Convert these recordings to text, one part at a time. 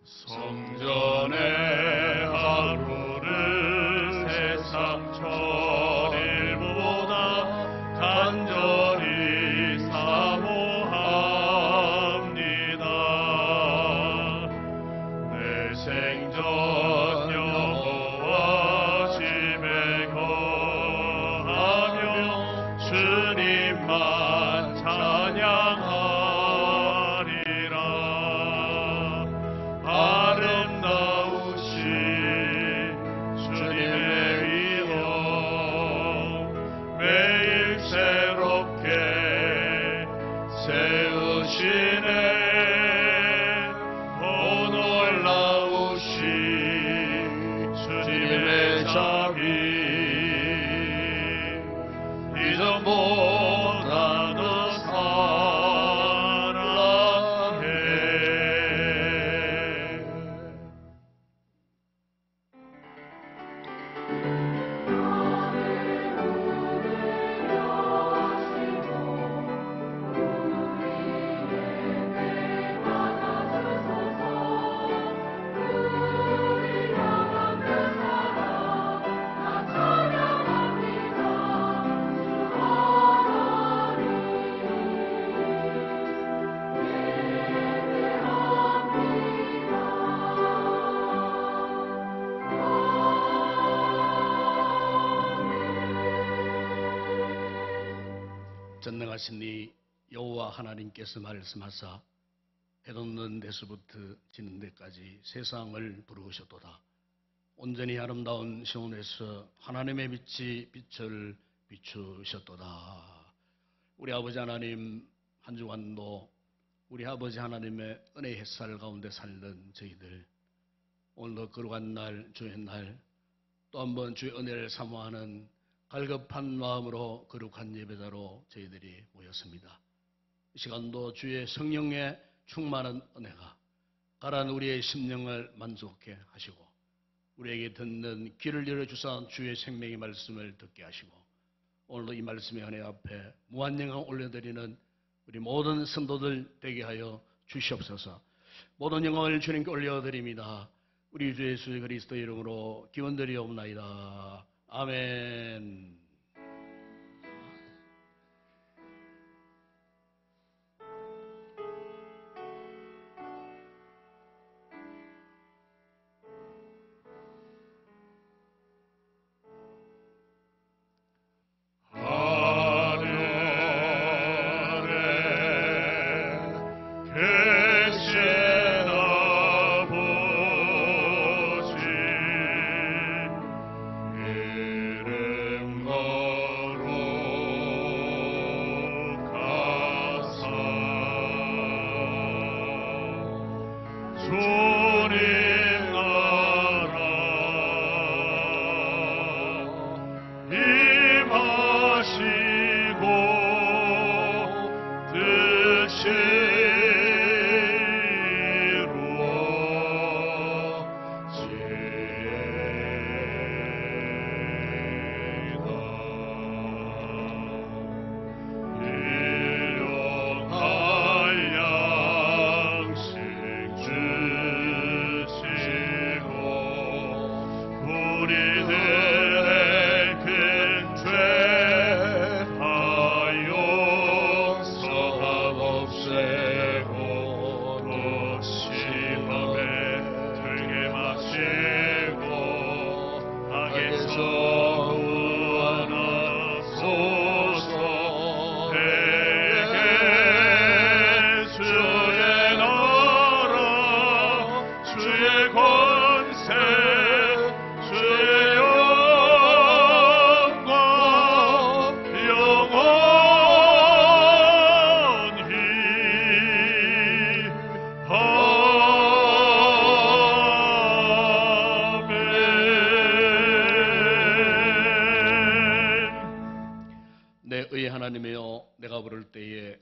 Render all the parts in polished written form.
성전의 하루를 세상 천일보다 간절히 사모합니다. 내 생전 여호와 집에 거하며 주님만 찬양하리라. 아름다우신 주님의 이름 매일 새롭게 세우시네. 오 놀라우신 주님의 자비 이전보다 더 사랑해. 전능하신 이 여호와 하나님께서 말씀하사 해 돋는 데서부터 지는 데까지 세상을 부르셨도다. 온전히 아름다운 시온에서 하나님의 빛이 빛을 비추셨도다. 우리 아버지 하나님, 한 주간도 우리 아버지 하나님의 은혜의 햇살 가운데 살던 저희들, 오늘도 거룩한 날, 주의 날, 또 한번 주의 은혜를 사모하는 갈급한 마음으로 거룩한 예배자로 저희들이 모였습니다. 이 시간도 주의 성령의 충만한 은혜가 가라앉은 우리의 심령을 만족해 하시고 우리에게 듣는 귀를 열어주사 주의 생명의 말씀을 듣게 하시고 오늘도 이 말씀의 은혜 앞에 무한영광 올려드리는 우리 모든 성도들 되게 하여 주시옵소서. 모든 영광을 주님께 올려드립니다. 우리 주 예수 그리스도 이름으로 기원드리옵나이다. 아멘. 일용할 양식 주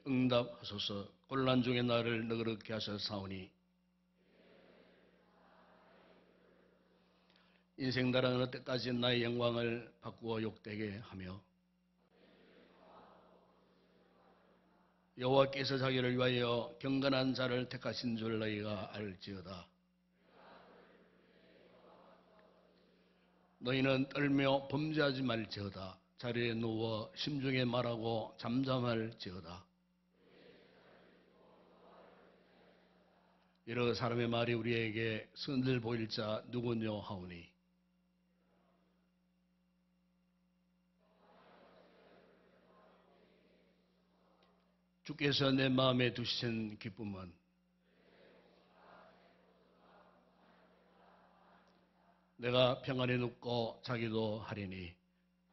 응답하소서. 곤란 중에 나를 너그럽게 하셨사오니 인생 다른 어느 때까지 나의 영광을 바꾸어 욕되게 하며 여호와께서 자기를 위하여 경건한 자를 택하신 줄 너희가 알지어다. 너희는 떨며 범죄하지 말지어다. 자리에 누워 심중에 말하고 잠잠할지어다. 여러 사람의 말이 우리에게 선을 보일 자 누구뇨 하오니 주께서 내 마음에 두신 기쁨은 내가 평안히 눕고 자기도 하리니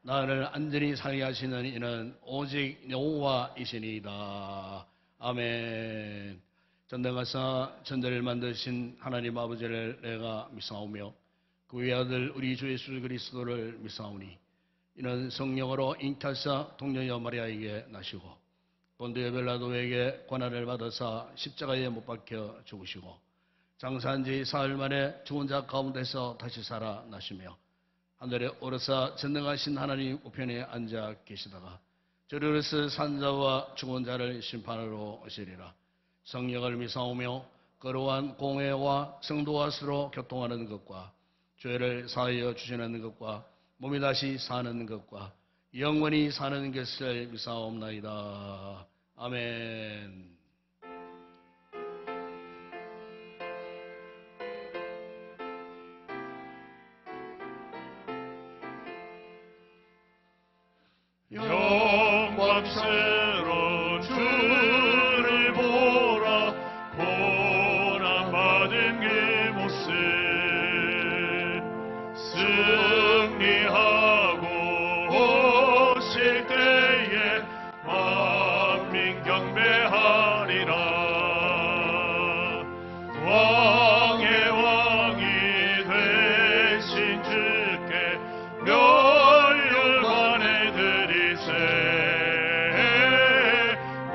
나를 안전히 살게 하시는 이는 오직 여호와이시니이다. 아멘. 전능하사 천지를 만드신 하나님 아버지를 내가 믿사오며 그 외아들 우리 주 예수 그리스도를 믿사오니 이는 성령으로 잉타사 동녀여 마리아에게 나시고 본디오 빌라도에게 고난을 받으사 십자가에 못 박혀 죽으시고 장사한 지 사흘 만에 죽은 자 가운데서 다시 살아나시며 하늘에 오르사 전능하신 하나님 우편에 앉아 계시다가 저리로서 산자와 죽은 자를 심판하러 오시리라. 성령을 믿사오며 거룩한 공회와 성도와 서로 교통하는 것과 죄를 사하여 주시는 것과 몸이 다시 사는 것과 영원히 사는 것을 믿사옵나이다. 아멘. 영광스러운 주를 보라. 고난받은 그 모습 승리하고 오실 때에 만민 경배하리라. 왕의 왕이 되신 주께 멸류관을 드리세.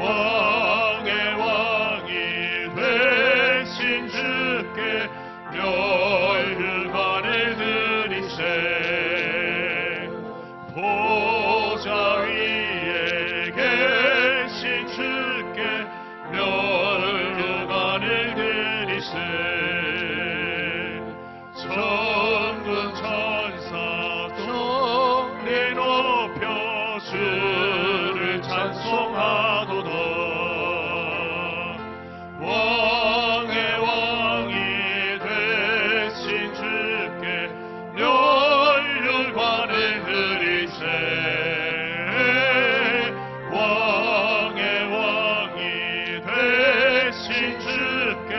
왕의 왕이 되신 주께 멸류관을 드리세. 보좌 위에 계신 주께 멸류관을 드리세. 천군 천사 종리 높여 주를 찬송하도다. 왕의 왕이 되신 주께 멸류관을 드리세. 왕의 왕이 되신 주께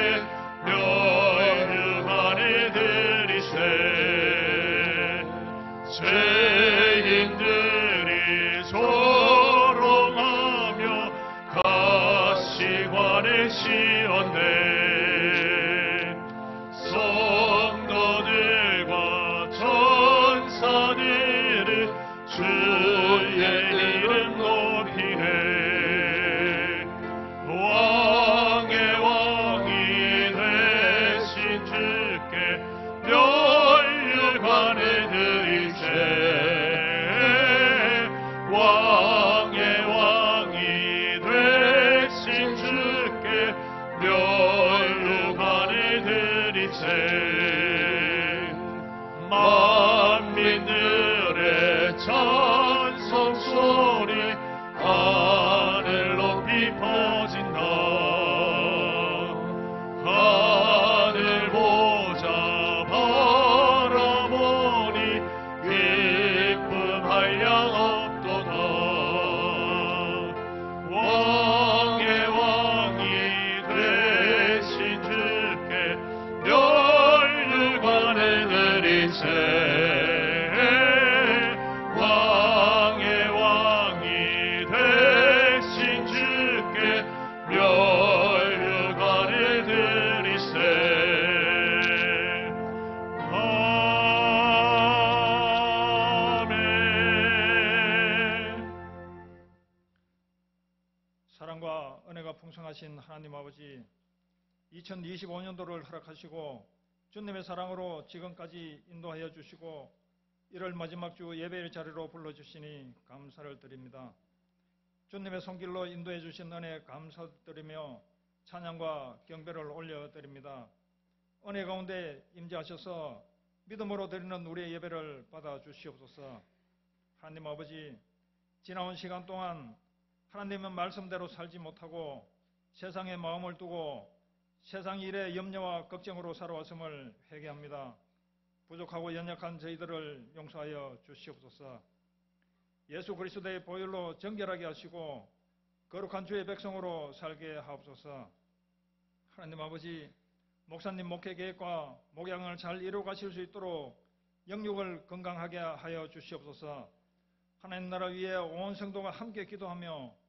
멸류관을 드리세. 죄인들이 조롱하며 가시관을 씌웠네. 성도들과 천사들은 주의 이름 높이네. 왕의 왕이 되신 주께 멸류관을 드리세. 왕의 왕이 되신 주께 멸류관을 드리세. 만민들의 찬송 소리 하늘 높이 퍼진다. 하늘 보자 바라보니 기쁨할 양 없도다. 왕의 왕이 되신 주께 멸류관을 드리세. 사랑과 은혜가 풍성하신 하나님 아버지, 2025년도를 허락하시고 주님의 사랑으로 지금까지 인도하여 주시고 1월 마지막 주 예배의 자리로 불러주시니 감사를 드립니다. 주님의 손길로 인도해 주신 은혜 감사드리며 찬양과 경배를 올려드립니다. 은혜 가운데 임재하셔서 믿음으로 드리는 우리의 예배를 받아 주시옵소서. 하나님 아버지, 지나온 시간 동안 하나님의 말씀대로 살지 못하고 세상에 마음을 두고 세상 일의 염려와 걱정으로 살아왔음을 회개합니다. 부족하고 연약한 저희들을 용서하여 주시옵소서. 예수 그리스도의 보혈로 정결하게 하시고 거룩한 주의 백성으로 살게 하옵소서. 하나님 아버지, 목사님 목회 계획과 목양을 잘 이루어 가실 수 있도록 영육을 건강하게 하여 주시옵소서. 하나님 나라 위에 온 성도가 함께 기도하며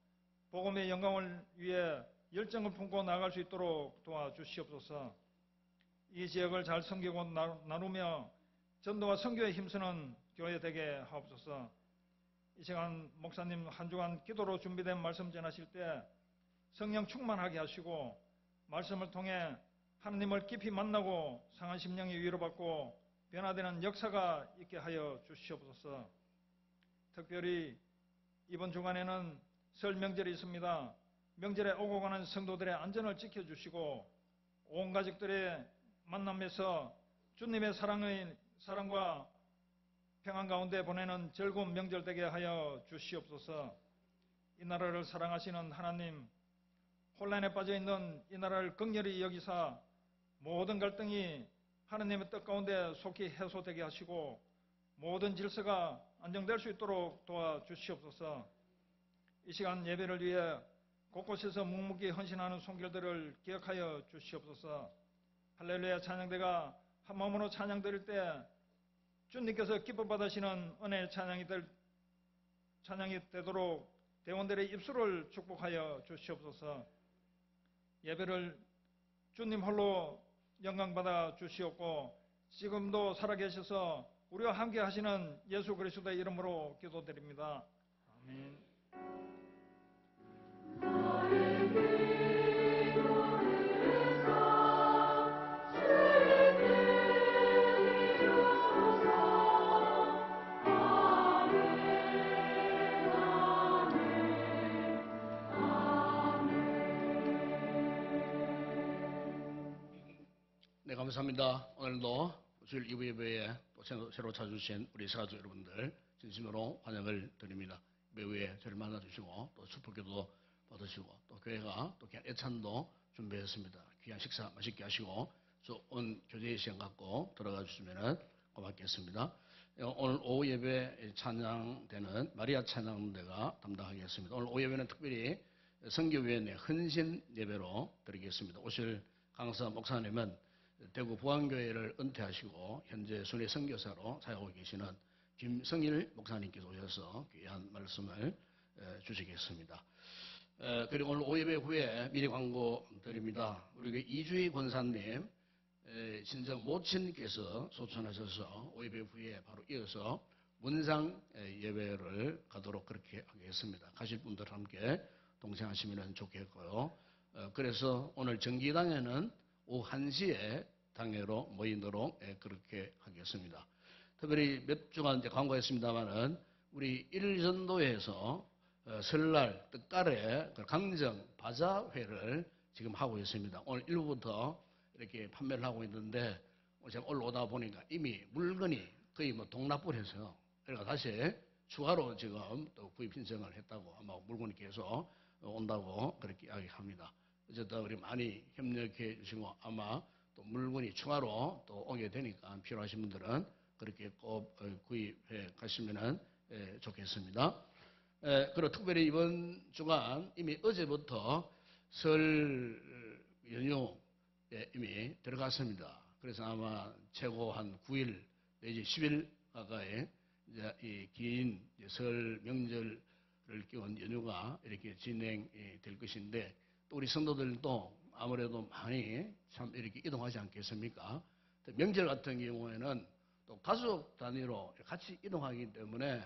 복음의 영광을 위해 열정을 품고 나아갈 수 있도록 도와주시옵소서. 이 지역을 잘 섬기고 나누며 전도와 선교에 힘쓰는 교회 되게 하옵소서. 이 시간 목사님 한 주간 기도로 준비된 말씀 전하실 때 성령 충만하게 하시고 말씀을 통해 하나님을 깊이 만나고 상한 심령이 위로받고 변화되는 역사가 있게 하여 주시옵소서. 특별히 이번 주간에는 설 명절이 있습니다. 명절에 오고 가는 성도들의 안전을 지켜주시고 온 가족들의 만남에서 주님의 사랑과 평안 가운데 보내는 즐거운 명절 되게 하여 주시옵소서. 이 나라를 사랑하시는 하나님, 혼란에 빠져있는 이 나라를 긍휼히 여기사 모든 갈등이 하나님의 뜻 가운데 속히 해소되게 하시고 모든 질서가 안정될 수 있도록 도와주시옵소서. 이 시간 예배를 위해 곳곳에서 묵묵히 헌신하는 손길들을 기억하여 주시옵소서. 할렐루야 찬양대가 한 마음으로 찬양 드릴 때 주님께서 기뻐 받으시는 은혜의 찬양이 되도록 대원들의 입술을 축복하여 주시옵소서. 예배를 주님 홀로 영광받아 주시옵고 지금도 살아계셔서 우리와 함께 하시는 예수 그리스도의 이름으로 기도드립니다. 아멘. 네, 감사합니다. 오늘도 주일 2부 예배에 또 새로 찾아주신 우리 사가족 여러분들 진심으로 환영을 드립니다. 매우에 저를 만나주시고 또 축복기도 받으시고 또 교회가 또 귀한 애찬도 준비했습니다. 귀한 식사 맛있게 하시고 좋은 교제의 시간 갖고 들어가 주시면 고맙겠습니다. 오늘 오후 예배 찬양대는 마리아 찬양대가 담당하겠습니다. 오늘 오후 예배는 특별히 선교위원회 헌신 예배로 드리겠습니다. 오실 강사 목사님은 대구 부안교회를 은퇴하시고 현재 순회 선교사로 사역하고 계시는 김성일 목사님께서 오셔서 귀한 말씀을 주시겠습니다. 그리고 오늘 오예배 후에 미리 광고 드립니다. 우리 이주희 권사님 친정 모친께서 소천하셔서 오예배 후에 바로 이어서 문상 예배를 가도록 그렇게 하겠습니다. 가실 분들 함께 동행하시면 좋겠고요. 그래서 오늘 정기당에는 오후 1시에 당회로 모이도록 그렇게 하겠습니다. 특별히 몇 주간 이제 광고했습니다만은 우리 일전도에서 설날 뜻갈에 강정 바자회를 지금 하고 있습니다. 오늘 1부부터 이렇게 판매를 하고 있는데 제가 올라오다 보니까 이미 물건이 거의 뭐 동납불해서 그러니까 다시 추가로 지금 또 구입 신청을 했다고 아마 물건이 계속 온다고 그렇게 이야기합니다. 어쨌든 우리 많이 협력해 주시고 아마 또 물건이 추가로 또 오게 되니까 필요하신 분들은 그렇게 꼭 구입해 가시면 좋겠습니다. 그리고 특별히 이번 주간 이미 어제부터 설 연휴에 이미 들어갔습니다. 그래서 아마 최고 한 9일 내지 10일 가까이 이제 이 긴 설 명절을 끼운 연휴가 이렇게 진행이 될 것인데 또 우리 성도들도 아무래도 많이 참 이렇게 이동하지 않겠습니까? 명절 같은 경우에는 또 가족 단위로 같이 이동하기 때문에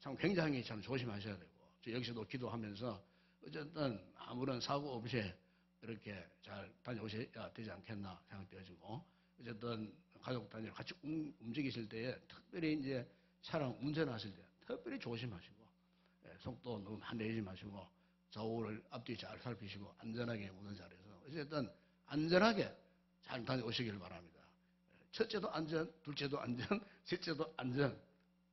참 굉장히 참 조심하셔야 되고 저 역시도 기도하면서 어쨌든 아무런 사고 없이 이렇게 잘 다녀오셔야 되지 않겠나 생각되어지고, 어쨌든 가족 단위로 같이 움직이실 때에 특별히 이제 차량 운전하실 때 특별히 조심하시고, 속도 너무 많이 내지 마시고 좌우를 앞뒤 잘 살피시고 안전하게 운전 잘해서 어쨌든 안전하게 잘 다녀오시길 바랍니다. 첫째도 안전, 둘째도 안전, 셋째도 안전,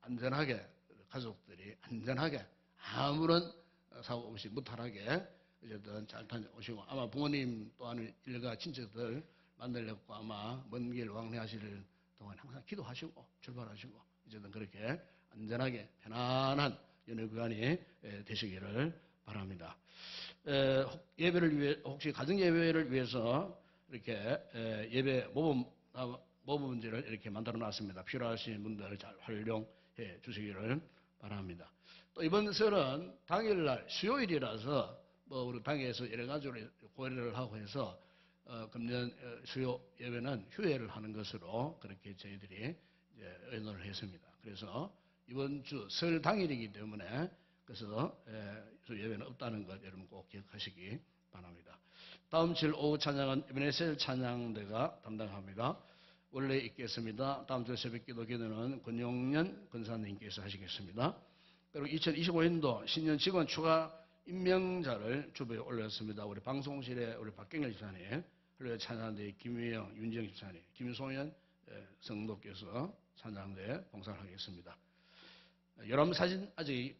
안전하게 가족들이 안전하게 아무런 사고 없이 무탈하게 어쨌든 잘 다녀오시고, 아마 부모님 또한 일가 친척들 만나려고 아마 먼 길 왕래하실 동안 항상 기도하시고 출발하시고 어쨌든 그렇게 안전하게 편안한 연휴 기간이 되시기를 바랍니다. 예배를 위해 혹시 가정 예배를 위해서 이렇게 예배 모범지를 이렇게 만들어 놨습니다. 필요하신 분들 잘 활용해 주시기를 바랍니다. 또 이번 설은 당일날 수요일이라서 뭐 우리 당에서 여러 가지로 고려를 하고 해서 금년 수요 예배는 휴회를 하는 것으로 그렇게 저희들이 이제 의논을 했습니다. 그래서 이번 주 설 당일이기 때문에 그래서 수요 예배는 없다는 것 여러분 꼭 기억하시기 바랍니다. 다음 주 오후 찬양은 에베네셀 찬양대가 담당합니다. 원래 있겠습니다. 다음 주 새벽 기도 기도는 권용년 권사님께서 하시겠습니다. 그리고 2025년도 신년 직원 추가 임명자를 주부에 올렸습니다. 우리 방송실에 우리 박경렬 집사님, 그리고 찬양대 김유영, 윤정 집사님, 김소연 성도께서 찬양대에 봉사를 하겠습니다. 여러분 사진 아직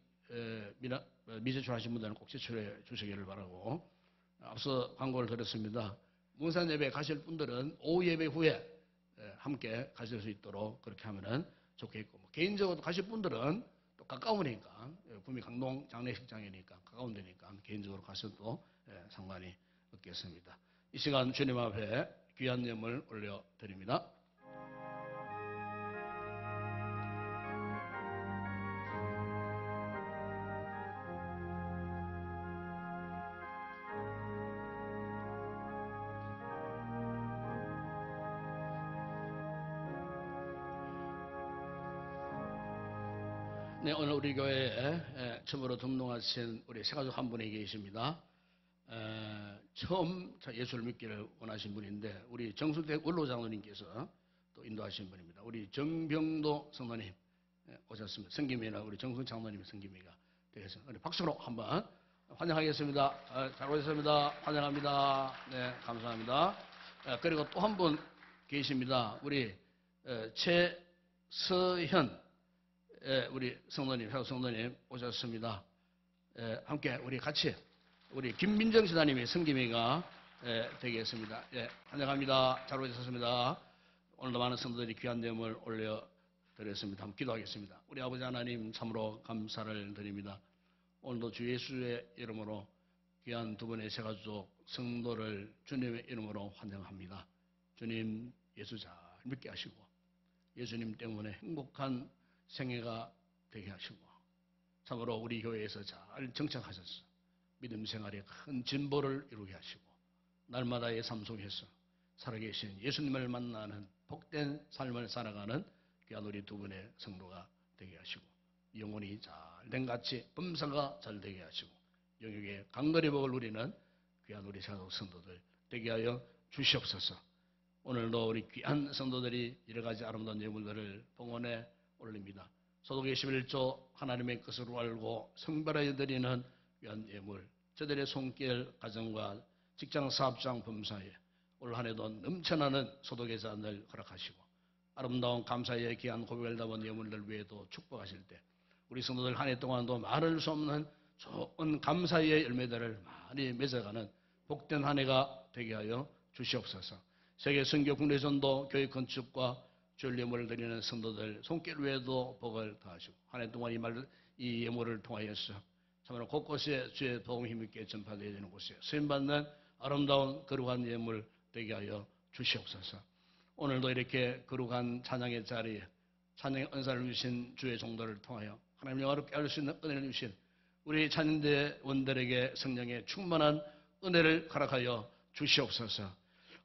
미제출하신 분들은 꼭 제출해 주시기를 바라고, 앞서 광고를 드렸습니다. 문산 예배 가실 분들은 오후 예배 후에 함께 가실 수 있도록 그렇게 하면 좋겠고, 개인적으로 가실 분들은 또 가까우니까 구미 강동 장례식장이니까 가까운 데니까 개인적으로 가셔도 상관이 없겠습니다. 이 시간 주님 앞에 귀한 예물 올려드립니다. 네, 오늘 우리 교회에 처음으로 등록하신 우리 새가족 한 분이 계십니다. 처음 예수를 믿기를 원하신 분인데 우리 정수택 원로장로님께서 또 인도하신 분입니다. 우리 정병도 성도님 오셨습니다. 성김이나 우리 정승 장로님 성김이가 되겠습니다. 우리 박수로 한번 환영하겠습니다. 잘 오셨습니다. 환영합니다. 네, 감사합니다. 그리고 또 한 분 계십니다. 우리 최서현 우리 성도님, 회원 성도님 오셨습니다. 함께 우리 같이 우리 김민정 지사님의 성김이가 되겠습니다. 환영합니다. 잘 오셨습니다. 오늘도 많은 성도들이 귀한 예물 올려드렸습니다. 한번 기도하겠습니다. 우리 아버지 하나님 참으로 감사를 드립니다. 오늘도 주 예수의 이름으로 귀한 두 분의 새가족 성도를 주님의 이름으로 환영합니다. 주님 예수 잘 믿게 하시고 예수님 때문에 행복한 생애가 되게 하시고 참으로 우리 교회에서 잘 정착하셔서 믿음 생활에 큰 진보를 이루게 하시고 날마다의 삶 속에서 살아계신 예수님을 만나는 복된 삶을 살아가는 귀한 우리 두 분의 성도가 되게 하시고 영혼이 잘 랭같이 범사가 잘 되게 하시고 영역의 강건의 복을 누리는 귀한 우리 새가족 성도들 되게 하여 주시옵소서. 오늘도 우리 귀한 성도들이 여러 가지 아름다운 예물들을 봉헌에 올립니다. 소독의 11조 하나님의 것으로 알고 성별하여 드리는 귀한 예물, 저들의 손길 가정과 직장 사업장 범사에 올 한해도 넘쳐나는 소독의 잔을 허락하시고 아름다운 감사의 귀한 고백을 담은 예물들 외에도 축복하실 때 우리 성도들 한 해 동안도 말할 수 없는 좋은 감사의 열매들을 많이 맺어가는 복된 한 해가 되게 하여 주시옵소서. 세계 선교 국내전도 교회 건축과 주일 예물을 드리는 성도들 손길 외에도 복을 더하시고 한 해 동안 이 예물을 통하여서 참으로 곳곳에 주의 도움 힘있게 전파되어야 되는 곳에 쓰임받는 아름다운 거룩한 예물 되게 하여 주시옵소서. 오늘도 이렇게 거룩한 찬양의 자리에 찬양의 은사를 주신 주의 종도를 통하여 하나님 영화롭게 알 수 있는 은혜를 주신 우리 찬양대 원들에게 성령의 충만한 은혜를 허락하여 주시옵소서.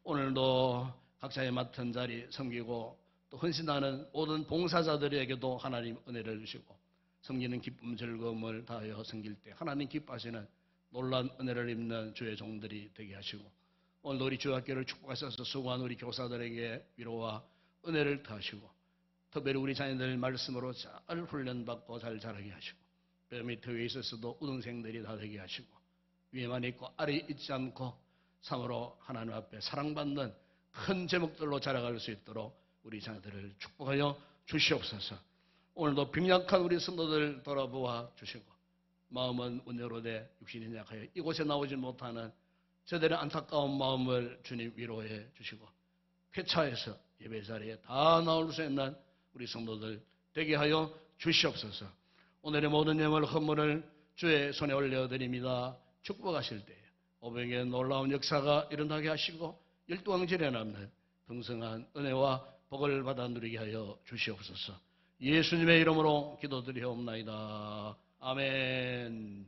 오늘도 각자의 맡은 자리 섬기고 또 헌신하는 모든 봉사자들에게도 하나님 은혜를 주시고 섬기는 기쁨 즐거움을 다하여 섬길 때 하나님 기뻐하시는 놀란 은혜를 입는 주의 종들이 되게 하시고 오늘도 우리 주학교를 축복하셔서 수고한 우리 교사들에게 위로와 은혜를 더하시고 특별히 우리 자녀들 말씀으로 잘 훈련받고 잘 자라게 하시고 뼈 밑에 위에 있어서도 우등생들이 다 되게 하시고 위에만 있고 아래 있지 않고 참으로 하나님 앞에 사랑받는 큰 제목들로 자라갈 수 있도록 우리 자녀들을 축복하여 주시옵소서. 오늘도 빈약한 우리 성도들 돌아보아 주시고 마음은 온유로되 육신이 약하여 이곳에 나오지 못하는 저들의 안타까운 마음을 주님 위로해 주시고 회차에서 예배 자리에 다 나올 수 있는 우리 성도들 되게 하여 주시옵소서. 오늘의 모든 예물 헌물을 주의 손에 올려드립니다. 축복하실 때 오병의 놀라운 역사가 일어나게 하시고 열두왕절에 남는 풍성한 은혜와 복을 받아 누리게 하여 주시옵소서. 예수님의 이름으로 기도드리옵나이다. 아멘.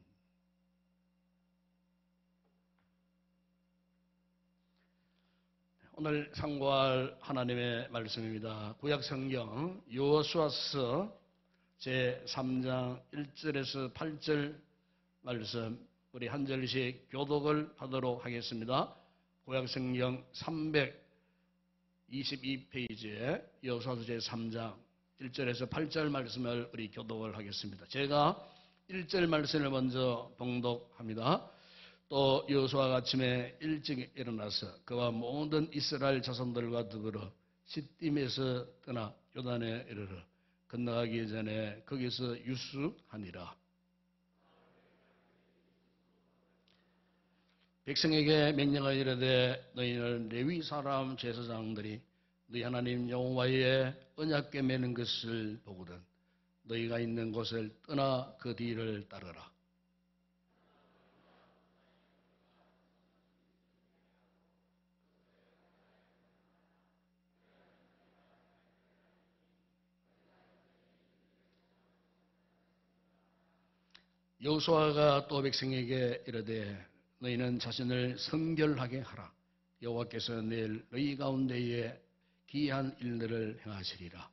오늘 상고할 하나님의 말씀입니다. 구약성경 여호수아서 제3장 1절에서 8절 말씀 우리 한 절씩 교독을 하도록 하겠습니다. 구약성경 322페이지에 여호수아서 제3장 1절에서 8절 말씀을 우리 교독을 하겠습니다. 제가 1절 말씀을 먼저 봉독합니다. 또 여호수아가 아침에 일찍 일어나서 그와 모든 이스라엘 자손들과 더불어 시딤에서 떠나 요단에 이르러 건너가기 전에 거기서 유수하니라. 백성에게 명령하여 이르되 너희는 레위 사람 제사장들이 너희 하나님 여호와의 언약궤 매는 것을 보거든 너희가 있는 곳을 떠나 그 뒤를 따르라. 여호수아가 또 백성에게 이르되 너희는 자신을 성결하게 하라. 여호와께서 내일 너희 가운데에 기이한 일들을 행하시리라.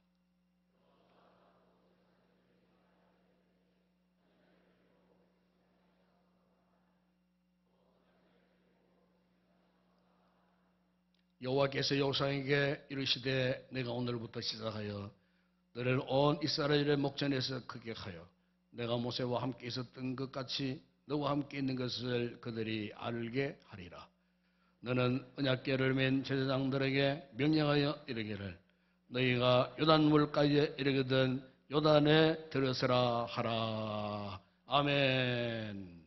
여호와께서 여호수아에게 이르시되 내가 오늘부터 시작하여 너를 온 이스라엘의 목전에서 극격하여 내가 모세와 함께 있었던 것 같이 너와 함께 있는 것을 그들이 알게 하리라. 너는 언약궤를 맨 제사장들에게 명령하여 이르기를 너희가 요단물가에 이르거든 요단에 들어서라 하라. 아멘.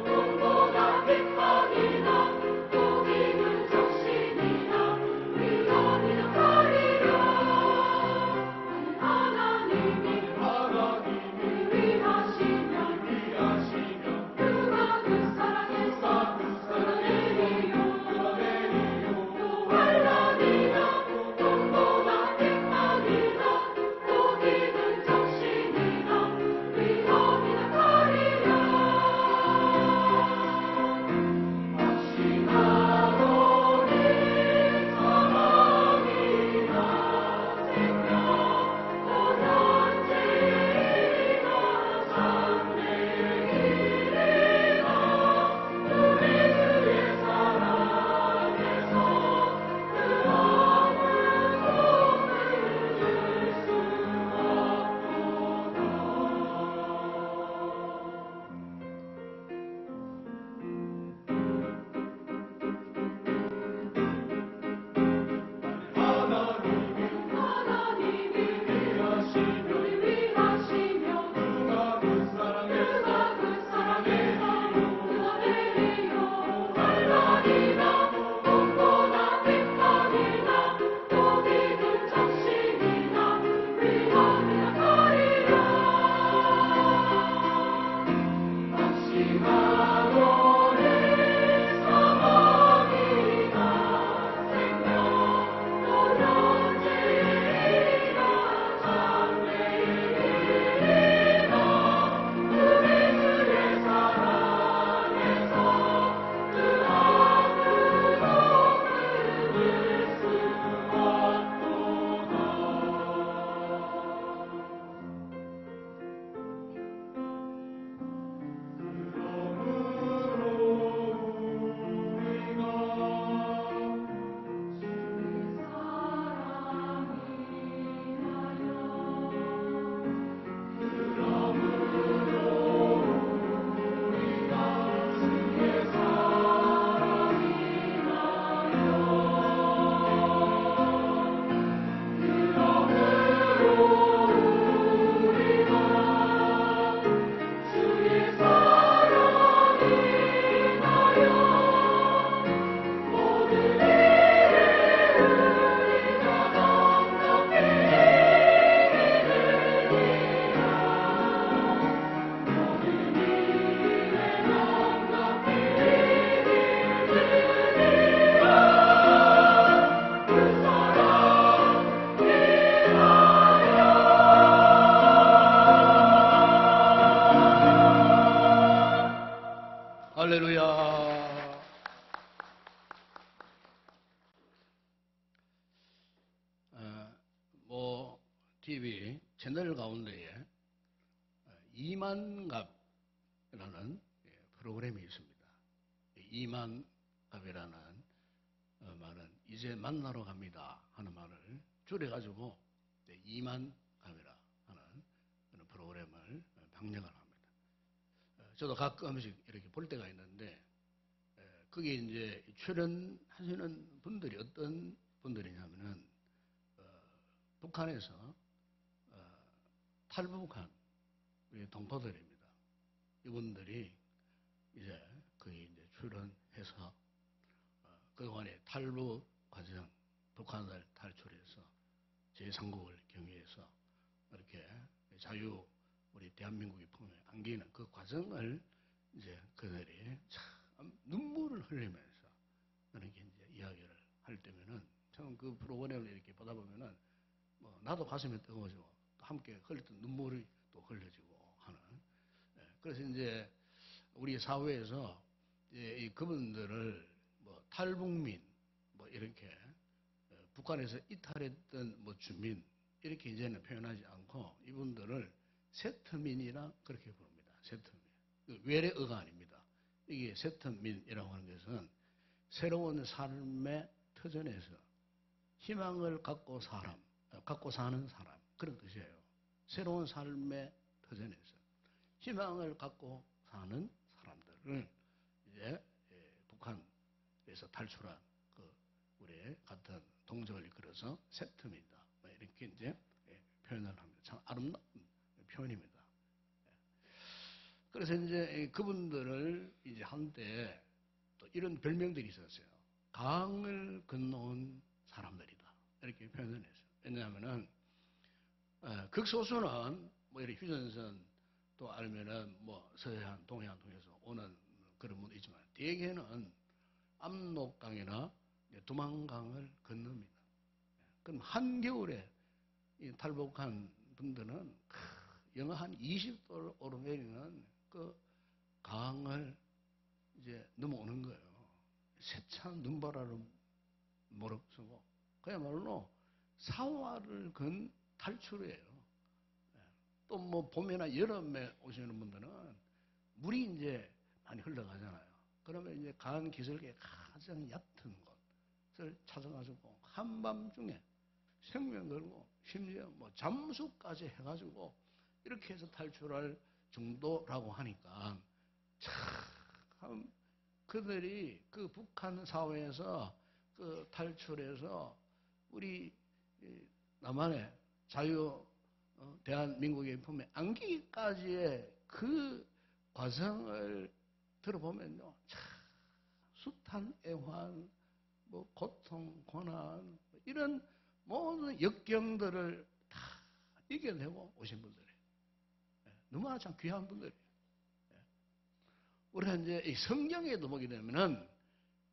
동보다 빛반이나 또 기는 TV 채널 가운데에 이만갑이라는 프로그램이 있습니다. 이만갑이라는 말은 이제 만나러 갑니다 하는 말을 줄여가지고 이만갑이라 하는 그런 프로그램을 방영을 합니다. 저도 가끔씩 이렇게 볼 때가 있는데 거기에 이제 출연하시는 분들이 어떤 분들이냐면은 북한에서 탈북한 우리 동포들입니다. 이분들이 이제 거기 이제 출연해서 그동안의 탈북 과정, 북한을 탈출해서 제3국을 경유해서 이렇게 자유 우리 대한민국의 품에 안기는 그 과정을 이제 그들이 참 눈물을 흘리면서 이렇게 이제 이야기를 할 때면은 참 그 프로그램을 이렇게 보다 보면은 뭐 나도 가슴이 뜨거워지고 또 함께 흘렸던 눈물이 또 흘려지고 하는. 그래서 이제 우리 사회에서 이 그분들을 뭐 탈북민 뭐 이렇게 북한에서 이탈했던 뭐 주민 이렇게 이제는 표현하지 않고 이분들을 세트민이라 그렇게 부릅니다. 세트민. 외래어가 아닙니다. 이게 세트민이라고 하는 것은 새로운 삶의 터전에서 희망을 갖고 사는 사람 그런 뜻이에요. 새로운 삶의 터전에서 희망을 갖고 사는 사람들을 이제 북한에서 탈출한 그 우리 같은 동족을 이끌어서 세트민이다. 이렇게 이제 표현을 합니다. 참 아름다운 표현입니다. 그래서 이제 그분들을 이제 한때 또 이런 별명들이 있었어요. 강을 건너온 사람들이다. 이렇게 표현을 했어요. 왜냐하면은 극소수는 뭐 이렇게 휴전선 또 아니면은 뭐 서해안, 동해안 통해서 오는 그런 분도 있지만 대개는 압록강이나 두만강을 건넙니다. 그럼 한겨울에 이 탈북한 분들은 영하 한 20도를 오르내리는 그 강을 이제 넘어오는 거예요. 세찬 눈바라를 몰아쓰고 그야말로 사활을 건 탈출이에요. 또 뭐 봄이나 여름에 오시는 분들은 물이 이제 많이 흘러가잖아요. 그러면 이제 강 기슭에 가장 얕은 곳을 찾아가지고 한밤중에 생명 걸고 심지어 뭐 잠수까지 해가지고 이렇게 해서 탈출할 정도라고 하니까 참 그들이 그 북한 사회에서 그 탈출해서 우리 남한의 자유 대한민국의 품에 안기기까지의 그 과정을 들어보면요, 참 숱한 애환, 뭐 고통, 고난 이런 모든 역경들을 다 이겨내고 오신 분들이에요. 너무나 참 귀한 분들이에요. 우리가 이제 이 성경에도 보게 되면은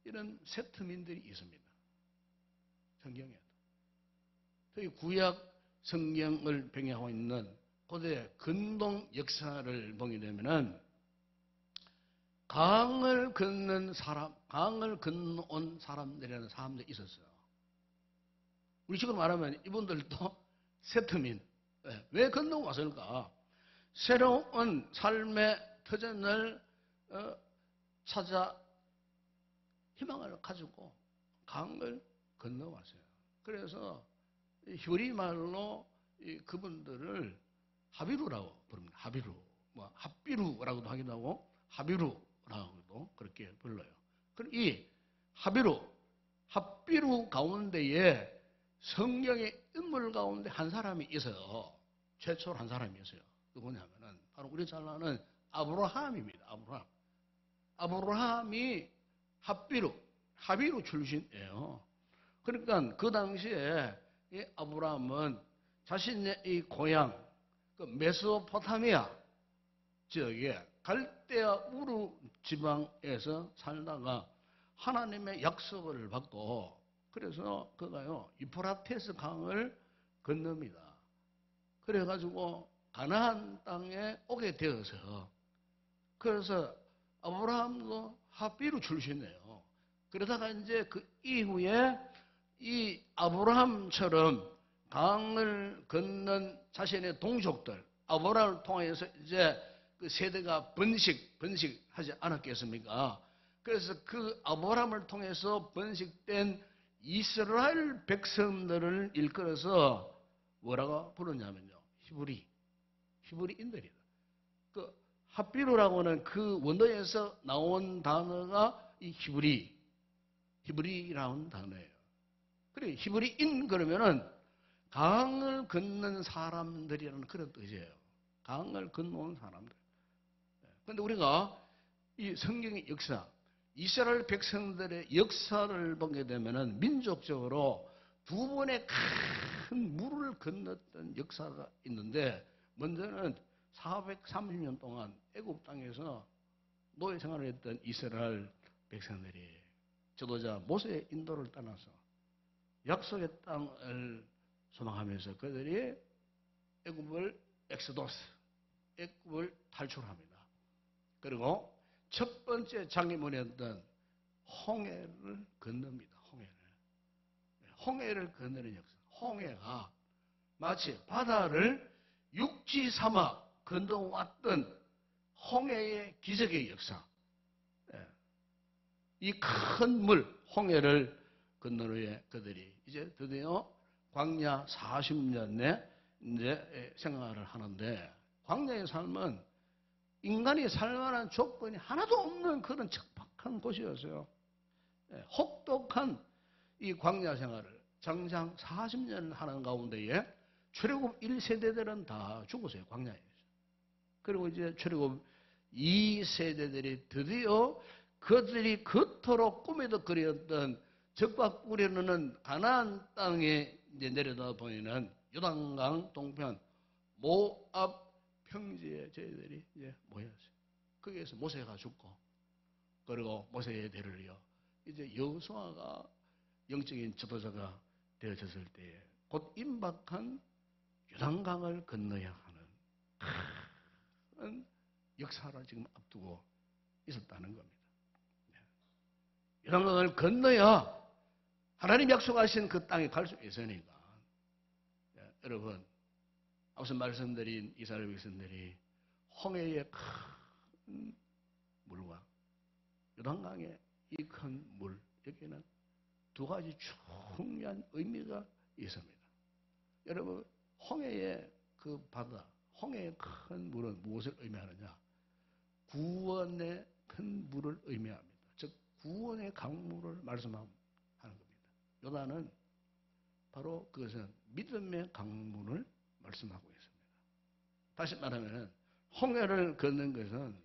이런 세트민들이 있습니다. 성경에도. 특히 구약 성경을 배경하고 있는 고대 근동 역사를 보게 되면은 강을 건넌 사람, 강을 건너온 사람들이라는 사람들이 있었어요. 우리 지금 말하면 이분들도 세트민. 왜 건너고 왔을까? 새로운 삶의 터전을 찾아 희망을 가지고 강을 건너왔어요. 그래서 효리말로 그분들을 하비루라고 부릅니다. 하비루. 뭐 합비루라고도 하기도 하고 하비루라고도 그렇게 불러요. 그럼 이 합비루 가운데에 성경의 인물 가운데 한 사람이 있어요. 최초로 한 사람이 있어요. 누구냐면은 바로 우리 잘 아는 아브라함입니다. 아브라함이 하비루 출신이에요. 그러니까 그 당시에 이 아브라함은 자신의 이 고향 그 메소포타미아 지역에 갈대아 우르 지방에서 살다가 하나님의 약속을 받고 그래서 그가요 유프라테스 강을 건넙니다. 그래가지고 가나안 땅에 오게 되어서 그래서 아브라함도 하비루 출신이에요. 그러다가 이제 그 이후에 이 아브라함처럼 강을 건넌 자신의 동족들, 아브라함을 통해서 이제 그 세대가 번식하지 않았겠습니까? 그래서 그 아브라함을 통해서 번식된 이스라엘 백성들을 일컬어서 뭐라고 부르냐면요. 히브리인들이다. 그 핫비루라고는 그 원어에서 나온 단어가 이 히브리라는 단어예요. 그래, 히브리인 그러면은 강을 건넌 사람들이라는 그런 뜻이에요. 강을 건너온 사람들. 그런데 우리가 이 성경의 역사, 이스라엘 백성들의 역사를 보게 되면은 민족적으로 두 번의 큰 물을 건넜던 역사가 있는데, 먼저는 430년 동안 애굽 땅에서 노예 생활을 했던 이스라엘 백성들이 지도자 모세의 인도를 따라서 약속의 땅을 소망하면서 그들이 애굽을 애굽을 탈출합니다. 그리고 첫 번째 장애물이었던 홍해를 건넙니다. 홍해를 건너는 역사. 홍해가 마치 바다를 육지 삼아 건너왔던 홍해의 기적의 역사. 이 큰 물, 홍해를 건넌 후에 그들이 이제 드디어 광야 40년에 이제 생활을 하는데, 광야의 삶은 인간이 살만한 조건이 하나도 없는 그런 척박한 곳이었어요. 혹독한 이 광야 생활을 장장 40년 하는 가운데에 출애굽 1세대들은 다 죽었어요. 광야에서. 그리고 이제 출애굽 2세대들이 드디어 그들이 그토록 꿈에도 그리웠던 적과 꿀이 가나안 땅에 이제 내려다 보이는 요단강 동편 모압 평지에 저희들이 이제 모였어요. 거기에서 모세가 죽고, 그리고 모세의 대를 이어 이제 여호수아가 영적인 지도자가 되어졌을 때에 곧 임박한 요단강을 건너야 하는 큰 역사를 지금 앞두고 있었다는 겁니다. 요단강을 건너야 하나님 약속하신 그 땅에 갈 수 있으니까. 여러분, 앞서 말씀드린 이스라엘 백성들이 홍해의 큰 물과 요단강의 이 큰 물, 여기에는 두 가지 중요한 의미가 있습니다. 여러분, 홍해의 그 바다, 홍해의 큰 물은 무엇을 의미하느냐? 구원의 큰 물을 의미합니다. 즉 구원의 강물을 말씀하는 겁니다. 요단은 바로 그것은 믿음의 강물을 말씀하고 있습니다. 다시 말하면 홍해를 걷는 것은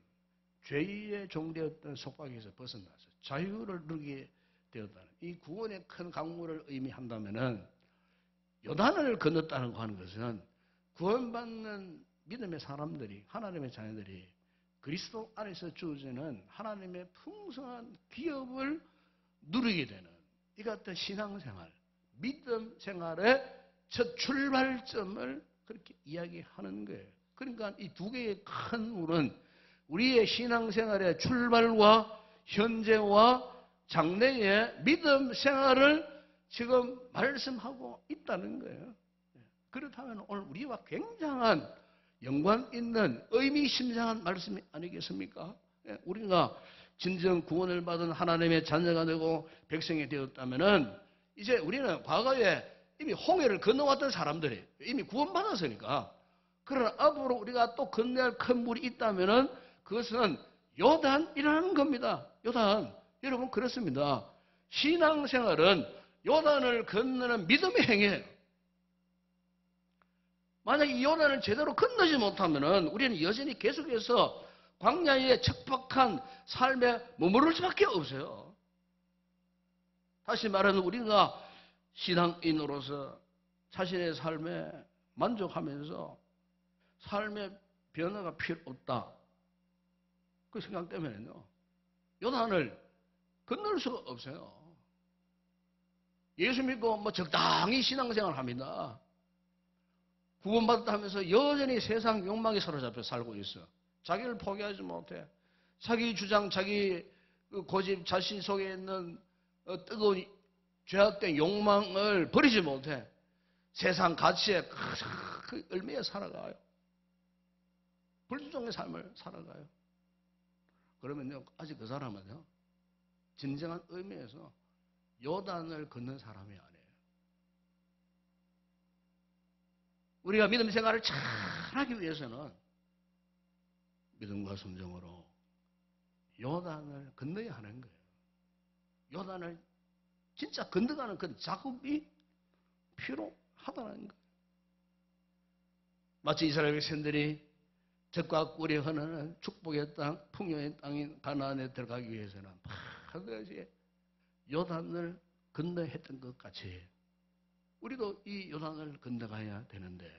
죄의 종되었던 속박에서 벗어나서 자유를 누리게 되었다는, 이 구원의 큰 강물을 의미한다면은 요단을 건넜다는 거 하는 것은 구원받는 믿음의 사람들이, 하나님의 자녀들이 그리스도 안에서 주어지는 하나님의 풍성한 기업을 누리게 되는 이 같은 신앙생활, 믿음 생활의 첫 출발점을 그렇게 이야기하는 거예요. 그러니까 이 두 개의 큰 물은 우리의 신앙생활의 출발과 현재와 장래의 믿음 생활을 지금 말씀하고 있다는 거예요. 그렇다면 오늘 우리와 굉장한 연관 있는 의미심장한 말씀이 아니겠습니까? 우리가 진정 구원을 받은 하나님의 자녀가 되고 백성이 되었다면은 이제 우리는 과거에 이미 홍해를 건너왔던 사람들이 이미 구원받았으니까, 그러나 앞으로 우리가 또 건너야 할 큰 물이 있다면은 그것은 요단이라는 겁니다. 요단. 여러분, 그렇습니다. 신앙생활은 요단을 건너는 믿음의 행위예요. 만약 이 요단을 제대로 건너지 못하면은 우리는 여전히 계속해서 광야의 척박한 삶에 머무를 수밖에 없어요. 다시 말하면 우리가 신앙인으로서 자신의 삶에 만족하면서 삶의 변화가 필요 없다, 그 생각 때문에요, 요단을 건널 수가 없어요. 예수 믿고 뭐 적당히 신앙생활을 합니다. 구원받았다 하면서 여전히 세상 욕망에 사로잡혀 살고 있어. 자기를 포기하지 못해. 자기 주장, 자기 고집, 자신 속에 있는 뜨거운 죄악된 욕망을 버리지 못해. 세상 가치에 그 얼마에 살아가요. 불주종의 삶을 살아가요. 그러면요, 아직 그 사람은요, 진정한 의미에서 요단을 걷는 사람이 아니에요. 우리가 믿음 생활을 잘하기 위해서는 믿음과 순종으로 요단을 건너야 하는 거예요. 요단을 진짜 건너가는 그 작업이 필요하다는 거예요. 마치 이스라엘 백성들이 젖과 꿀이 흐르는 축복의 땅, 풍요의 땅인 가나안에 들어가기 위해서는 반드시 요단을 건너야 했던 것 같이 우리도 이 요단을 건너가야 되는데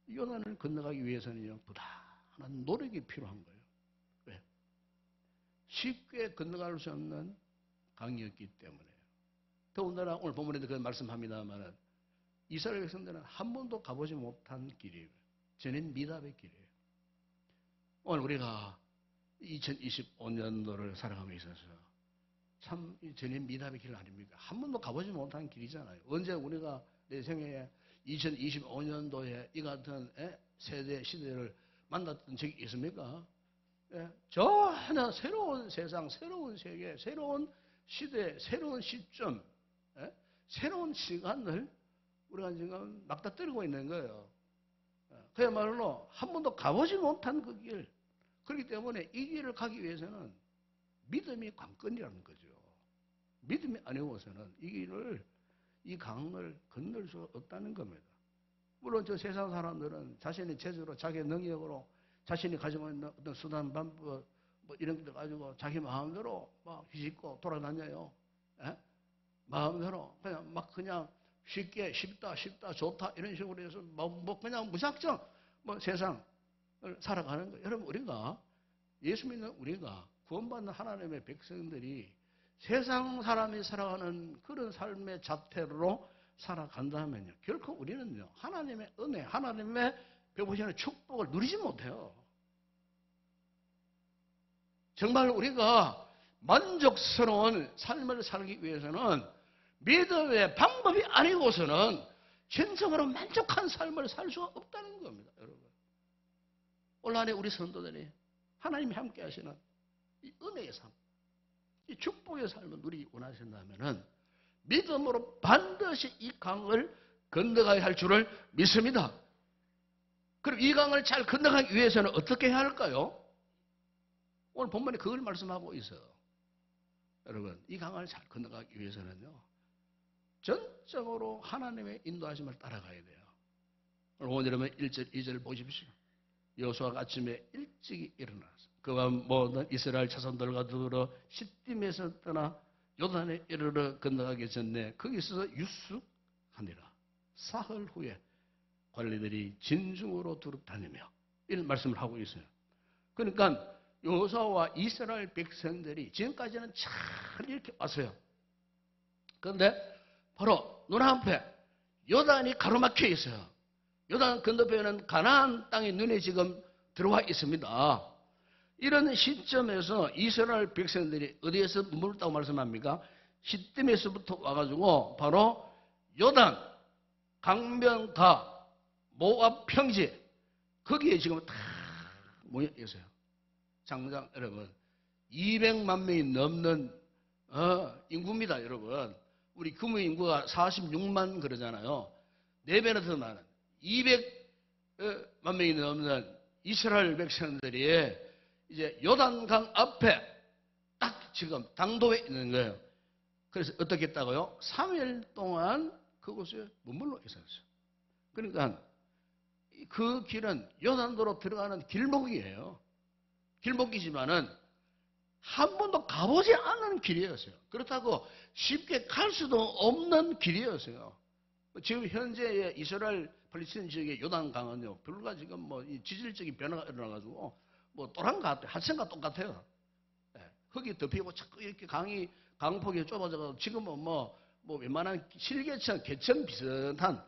이 요단을 건너가기 위해서는요, 부단한 노력이 필요한 거예요. 왜? 쉽게 건너갈 수 없는 강이었기 때문에요. 더군다나 오늘 본문에도 그 말씀합니다만 이스라엘 백성들은 한 번도 가보지 못한 길이에요. 전인 미답의 길이에요. 오늘 우리가 2025년도를 살아가며 있어서 참 전인 미답의 길 아닙니까? 한 번도 가보지 못한 길이잖아요. 언제 우리가 내 생애에 2025년도에 이 같은 세대 시대를 만났던 적이 있습니까? 전혀 새로운 세상, 새로운 세계, 새로운 시대, 새로운 시점, 새로운 시간을 우리가 지금 막다뜨리고 있는 거예요. 그야말로 한 번도 가보지 못한 그 길. 그렇기 때문에 이 길을 가기 위해서는 믿음이 관건이라는 거죠. 믿음이 아니고서는 이 길을, 이 강을 건널 수 없다는 겁니다. 물론 저 세상 사람들은 자신의 재주로, 자기의 능력으로, 자신이 가지고 있는 어떤 수단, 방법, 뭐 이런 것들 가지고 자기 마음대로 막 휘짓고 돌아다녀요. 마음대로 그냥 쉽게 쉽다 좋다 이런 식으로 해서 뭐 그냥 무작정 뭐 세상을 살아가는 거예요. 여러분, 우리가 예수 믿는 우리가 구원받는 하나님의 백성들이 세상 사람이 살아가는 그런 삶의 자태로 살아간다면요, 결코 우리는요 하나님의 은혜, 하나님의 베푸시는 축복을 누리지 못해요. 정말 우리가 만족스러운 삶을 살기 위해서는 믿음의 방법이 아니고서는 진정으로 만족한 삶을 살 수가 없다는 겁니다, 여러분. 오늘 우리 성도들이 하나님이 함께 하시는 이 은혜의 삶, 이 축복의 삶을 누리기 원하신다면은 믿음으로 반드시 이 강을 건너가야 할 줄을 믿습니다. 그럼 이 강을 잘 건너가기 위해서는 어떻게 해야 할까요? 오늘 본문에 그걸 말씀하고 있어요. 여러분, 이 강을 잘 건너가기 위해서는요, 전적으로 하나님의 인도하심을 따라가야 돼요. 오늘 여러분 1절, 2절 보십시오. 여호수아가 아침에 일찍이 일어나서 그와 모든 이스라엘 자손들과 더불어 시딤에서 떠나 요단에 이르러 건너가기 전에 거기서 유숙하니라. 사흘 후에 관리들이 진중으로 두루 다니며 이런 말씀을 하고 있어요. 그러니까 여호수아와 이스라엘 백성들이 지금까지는 잘 이렇게 왔어요. 그런데 바로 눈앞에 요단이 가로막혀 있어요. 요단 건너편에는 가나안 땅이 눈에 지금 들어와 있습니다. 이런 시점에서 이스라엘 백성들이 어디에서 머물렀다고 말씀합니까? 시딤에서부터 와가지고 바로 요단, 강변가, 모압 평지 거기에 지금 다 모여 있어요. 장장 여러분 200만 명이 넘는 인구입니다, 여러분. 우리 규모 인구가 46만 그러잖아요. 4배나 더 많은 200만 명이 넘는 이스라엘 백성들이 이제 요단강 앞에 딱 지금 당도에 있는 거예요. 그래서 어떻게 했다고요? 3일 동안 그곳에 머물러 있었어요. 그러니까 그 길은 요단도로 들어가는 길목이에요. 길목이지만은 한 번도 가보지 않은 길이었어요. 그렇다고 쉽게 갈 수도 없는 길이었어요. 지금 현재 이스라엘 팔레스타인 지역의 요단강은요, 별로 지금 뭐 지질적인 변화가 일어나가지고 뭐 또한 것 같아요. 하천과 똑같아요. 흙이 덮이고 자꾸 이렇게 강폭이 좁아져가지고 지금은 뭐 웬만한 실개천, 개천 비슷한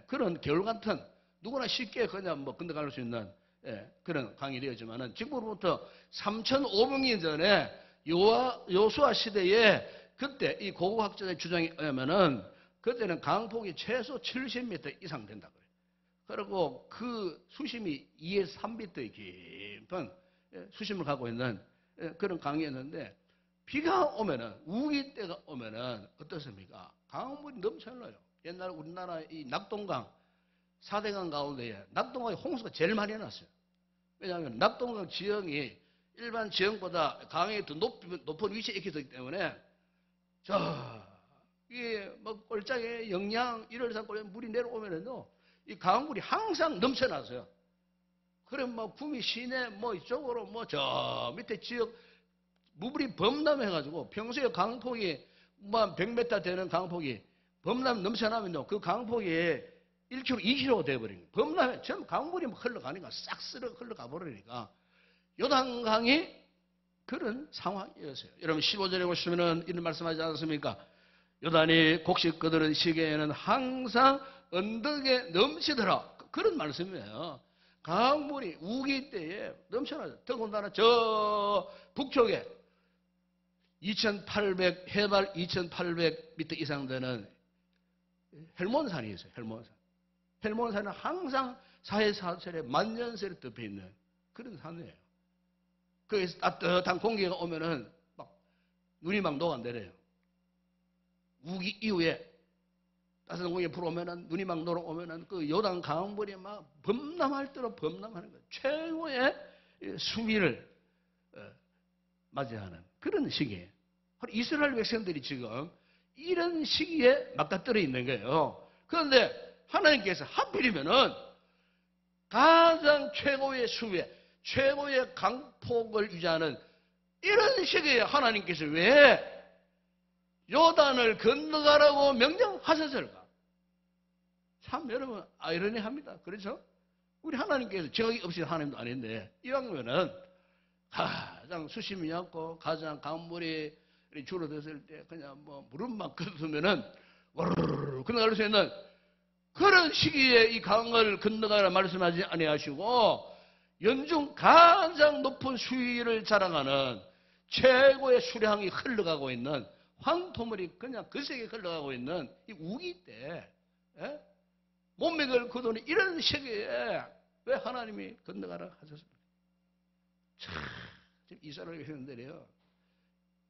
그런 겨울 같은 누구나 쉽게 그냥 뭐 건너갈 수 있는 그런 강이 되었지만은 지금으로부터 3,500년 전에 여호수아 시대에 그때 이 고고학자의 주장에 의하면은 그때는 강폭이 최소 70m 이상 된다고요. 그리고 그 수심이 2에서 3m의 깊은 수심을 갖고 있는 그런 강이었는데, 비가 오면은, 우기 때가 오면은 어떻습니까? 강물이 넘쳐나요. 옛날 우리나라 이 낙동강, 4대강 가운데에 낙동강에 홍수가 제일 많이 났어요. 왜냐하면 낙동강 지형이 일반 지형보다 강이 더 높은 위치에 있기 때문에, 이게 뭐 꼴짝에 영양, 1월산 꼴에 물이 내려오면은요, 이 강물이 항상 넘쳐나서요. 그럼 뭐 구미 시내 뭐 이쪽으로 뭐 저 밑에 지역 물이 범람해가지고 평소에 강폭이 뭐 100m 되는 강폭이 범람 넘쳐나면요, 그 강폭이 1km, 2km가 돼버린 거예요. 범람해 전부 강물이 흘러가니까 싹 쓸어 흘러가 버리니까 요단강이 그런 상황이었어요. 여러분 15절에 보시면은 이런 말씀하지 않습니까? 요단이 곡식 거두는 시기에는 항상 언덕에 넘치더라. 그런 말씀이에요. 강물이 우기 때에 넘쳐나죠. 더군다나 저 북쪽에 해발 2,800m 이상 되는 헬몬산이 있어요. 헬몬산. 헬몬산은 항상 사해사철에 만년설에 덮여 있는 그런 산이에요. 거기서 따뜻한 공기가 오면은 막 눈이 막 녹아내려요. 우기 이후에 따뜻한 공기가 불어오면은 눈이 막 녹아오면은 그 요단 강물이 막 범람할 대로 범람하는 거예요. 최고의 수비를 맞이하는 그런 시기예요. 이스라엘 백성들이 지금 이런 시기에 맞닥뜨려 있는 거예요. 그런데 하나님께서 하필이면은 가장 최고의 수비에 최고의 강폭을 유지하는 이런 시기에 하나님께서 왜 요단을 건너가라고 명령하셨을까? 참 여러분 아이러니합니다. 그렇죠? 우리 하나님께서 정이 없이 하나님도 아닌데 이왕이면은 가장 수심이 얕고 가장 강물이 줄어들었을 때 그냥 뭐 무릎만 걷으면은 와르르 건너갈 수 있는 그런 시기에 이 강을 건너가라 말씀하지 아니하시고 연중 가장 높은 수위를 자랑하는 최고의 수량이 흘러가고 있는 황토물이 그냥 거세게 흘러가고 있는 이 우기 때 몸맥을 거두는 이런 시기에 왜 하나님이 건너가라 하셨습니까? 참 지금 이스라엘 백성들이요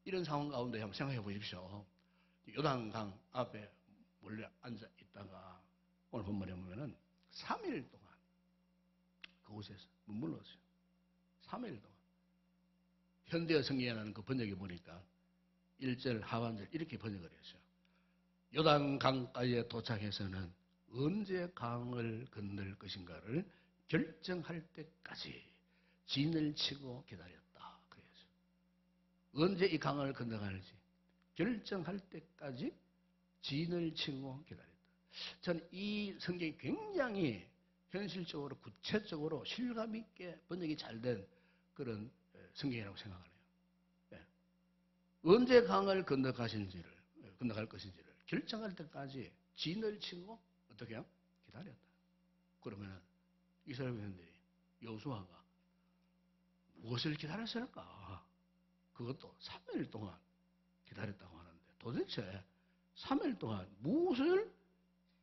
이런 상황 가운데 한번 생각해 보십시오. 요단강 앞에 몰래 앉아 있다가 오늘 본문에 보면은 3일 동안 그곳에서 머물렀어요. 3일 동안. 현대어 성경에는 그 번역해 보니까 1절 하반절 이렇게 번역을 했어요. 요단강가에 도착해서는 언제 강을 건널 것인가를 결정할 때까지 진을 치고 기다렸다. 그래서 언제 이 강을 건너갈지 결정할 때까지 진을 치고 기다렸다. 저는 이 성경이 굉장히 현실적으로 구체적으로 실감 있게 번역이 잘 된 그런 성경이라고 생각하네요. 언제 강을 건너갈 것인지를 결정할 때까지 진을 치고 어떻게 해요? 기다렸다. 그러면 이스라엘 백성들이 여호수아가 무엇을 기다렸을까? 그것도 3일 동안 기다렸다고 하는데 도대체 3일 동안 무엇을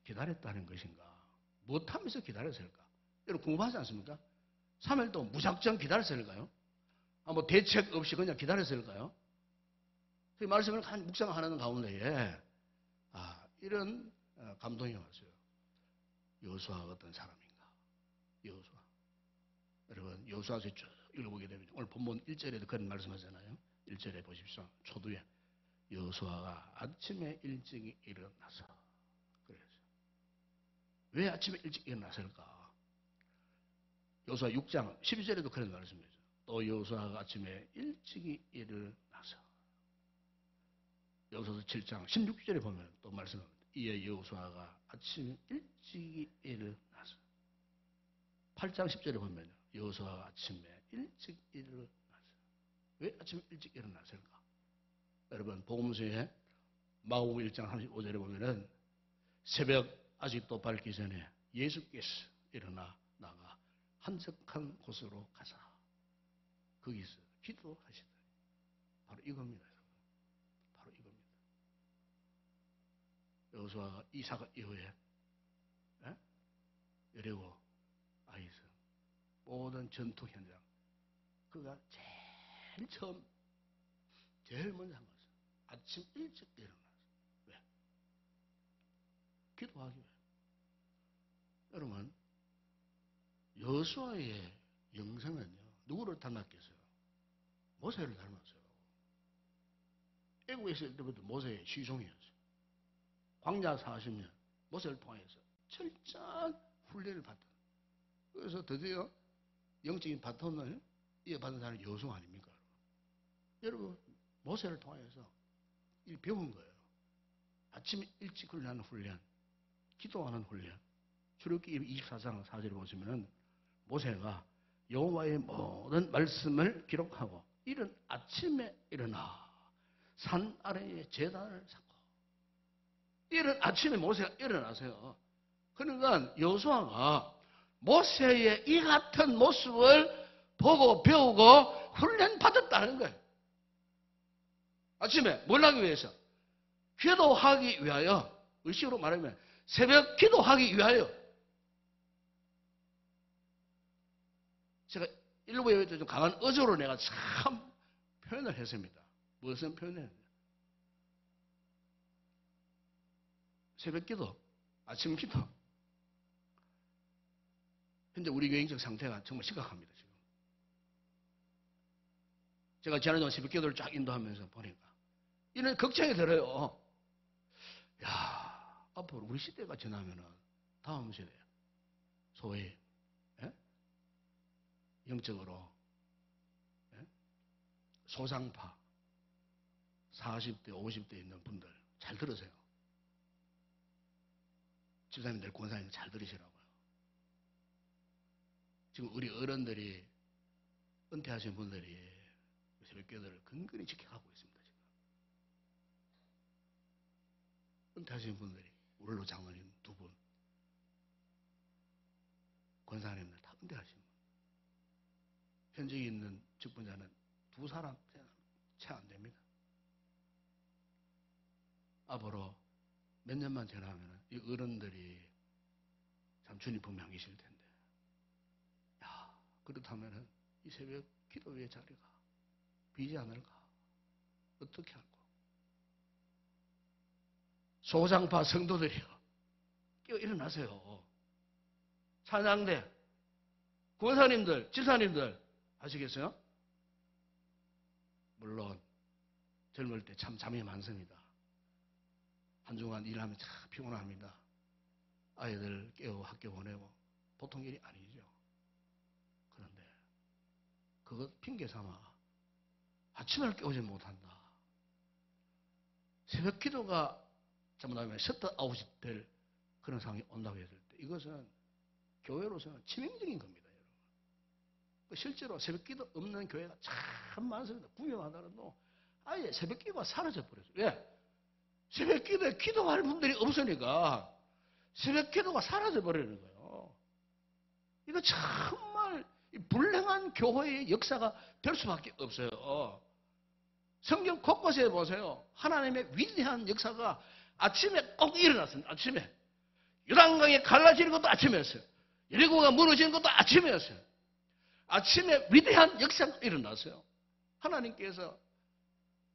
기다렸다는 것인가? 무엇하면서 기다렸을까? 여러분 궁금하지 않습니까? 3일 동안 무작정 기다렸을까요? 뭐 대책 없이 그냥 기다렸을까요? 그 말씀을 묵상하는 가운데에 이런 감동이 왔어요. 여호수아가 어떤 사람인가? 여호수아. 여러분 여호수아서 쭉 읽어보게 되면 오늘 본문 1절에도 그런 말씀하잖아요. 1절에 보십시오. 초두에 여호수아가 아침에 일찍 일어나서 그래서 왜 아침에 일찍 일어났을까? 여호수아 6장 12절에도 그런 말씀이죠. 또 여호수아가 아침에 일찍 일어나서 여호수아서 7장 16절에 보면 또 말씀합니다. 이에 여호수아가 아침 일찍 일어나서 8장 10절에 보면 여호수아가 아침에 일찍 일어나서 왜 아침에 일찍 일어났을까? 여러분 복음서에 마가복음 1장 35절에 보면은 새벽 아직도 밝기 전에 예수께서 일어나 나가 한적한 곳으로 가사 거기서 기도하시더니 바로 이겁니다. 여러분. 바로 이겁니다. 여호수아가 이사가 이후에 여리고, 아이서 모든 전투 현장 그가 제일 처음 제일 먼저 한 것은 아침 일찍 일어나서 왜? 기도하기 위해. 여러분, 여호수아의 영성은요 누구를 닮았겠어요? 모세를 닮았어요. 애국에 있을 때부터 모세의 시종이었어요. 광야 40년 모세를 통해서 철저한 훈련을 받던. 그래서 드디어 영적인 바톤을 이어받은 사람이 여호수아 아닙니까? 여러분, 모세를 통해서 이 배운 거예요. 아침에 일찍 훈련하는 훈련, 기도하는 훈련. 출애굽기 24장 4절에 보시면은 모세가 여호와의 모든 말씀을 기록하고 이른 아침에 일어나 산 아래에 제단을 쌓고. 이른 아침에 모세가 일어나세요. 그러니까 여호수아가 모세의 이 같은 모습을 보고 배우고 훈련 받았다는 거예요. 아침에 뭘 하기 위해서? 기도하기 위하여. 의식으로 말하면 새벽 기도하기 위하여. 제가 일부 예배 때 좀 강한 어조로 내가 참 표현을 했습니다. 무슨 표현을? 새벽 기도, 아침 기도. 현재 우리 교회적 상태가 정말 심각합니다, 지금. 제가 지난주에 새벽 기도를 쫙 인도하면서 보니까 이런 걱정이 들어요. 야, 앞으로 우리 시대가 지나면은 다음 시대, 소위, 영적으로, 소상파, 40대, 50대 있는 분들, 잘 들으세요. 집사님들, 권사님들 잘 들으시라고요. 지금 우리 어른들이, 은퇴하신 분들이 새벽기도를 근근히 지켜가고 있습니다. 지금. 은퇴하신 분들이, 울로 장로님 2분, 권사님들 다 은퇴하신 분. 현직에 있는 직분자는 2사람 채 안 됩니다. 앞으로 몇 년만 지나면 이 어른들이 참 주님 분명히 계실 텐데. 야, 그렇다면 이 새벽 기도의 자리가 비지 않을까? 어떻게 할까? 소장파 성도들이요, 깨어 일어나세요. 찬양대, 권사님들, 집사님들 아시겠어요? 물론 젊을 때 참 잠이 많습니다. 한 주간 일하면 참 피곤합니다. 아이들 깨워 학교 보내고 보통 일이 아니죠. 그런데 그것 핑계 삼아 아침을 깨우지 못한다. 새벽 기도가 잘못하면 셧아웃이 될 그런 상황이 온다고 했을 때 이것은 교회로서는 치명적인 겁니다. 여러분. 실제로 새벽 기도 없는 교회가 참 많습니다. 구경하더라도 아예 새벽 기도가 사라져 버렸어요. 왜? 새벽 기도에 기도할 분들이 없으니까 새벽 기도가 사라져 버리는 거예요. 이거 정말 불행한 교회의 역사가 될 수밖에 없어요. 성경 곳곳에 보세요. 하나님의 위대한 역사가 아침에 꼭 일어났습니다. 아침에. 요단강이 갈라지는 것도 아침이었어요. 여리고가 무너지는 것도 아침이었어요. 아침에 위대한 역사가 일어났어요. 하나님께서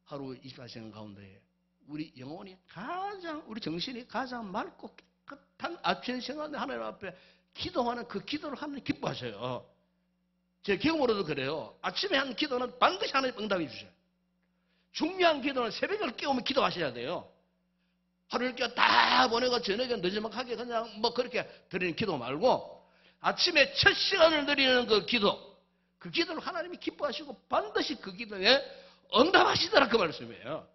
하루 24시간 가운데 우리 영혼이 가장, 우리 정신이 가장 맑고 깨끗한 아침 시간에 하나님 앞에 기도하는 그 기도를 하나님 기뻐하셔요. 제 경험으로도 그래요. 아침에 한 기도는 반드시 하나님 응답해 주셔요. 중요한 기도는 새벽을 깨우면 기도하셔야 돼요. 하루를 깨워 다 보내고 저녁에 늦지막하게 그냥 뭐 그렇게 드리는 기도 말고 아침에 첫 시간을 드리는 그 기도를 하나님이 기뻐하시고 반드시 그 기도에 응답하시더라 그 말씀이에요.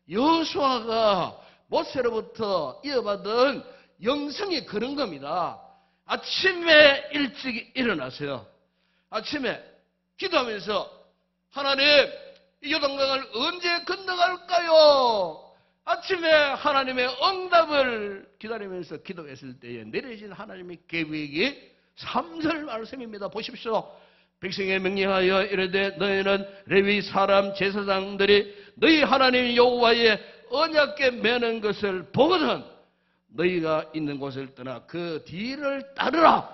여호수아가 모세로부터 이어받은 영성이 그런 겁니다. 아침에 일찍 일어나세요. 아침에 기도하면서 하나님 이 요단강을 언제 건너갈까요? 아침에 하나님의 응답을 기다리면서 기도했을 때에 내려진 하나님의 계획이 3절 말씀입니다. 보십시오. 백성에 명령하여 이르되 너희는 레위 사람 제사장들이 너희 하나님 여호와의 언약궤 매는 것을 보거든 너희가 있는 곳을 떠나 그 뒤를 따르라.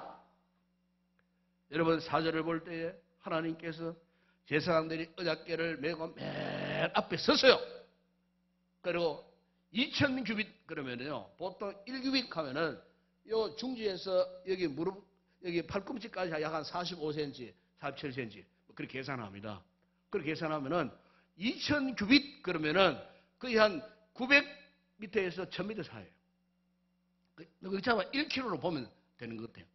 여러분 4절을 볼 때에 하나님께서 제사장들이 언약궤를 메고 맨 앞에 섰어요. 그리고 2000규빗 그러면요 보통 1규빗 하면은 요 중지에서 여기 무릎 여기 팔꿈치까지 약 한 45cm, 47cm 그렇게 계산합니다. 그렇게 계산하면은 2000규빗 그러면은 거의 한 900m에서 1000m 사이에요. 그렇지 않으면 1km로 보면 되는 것 같아요.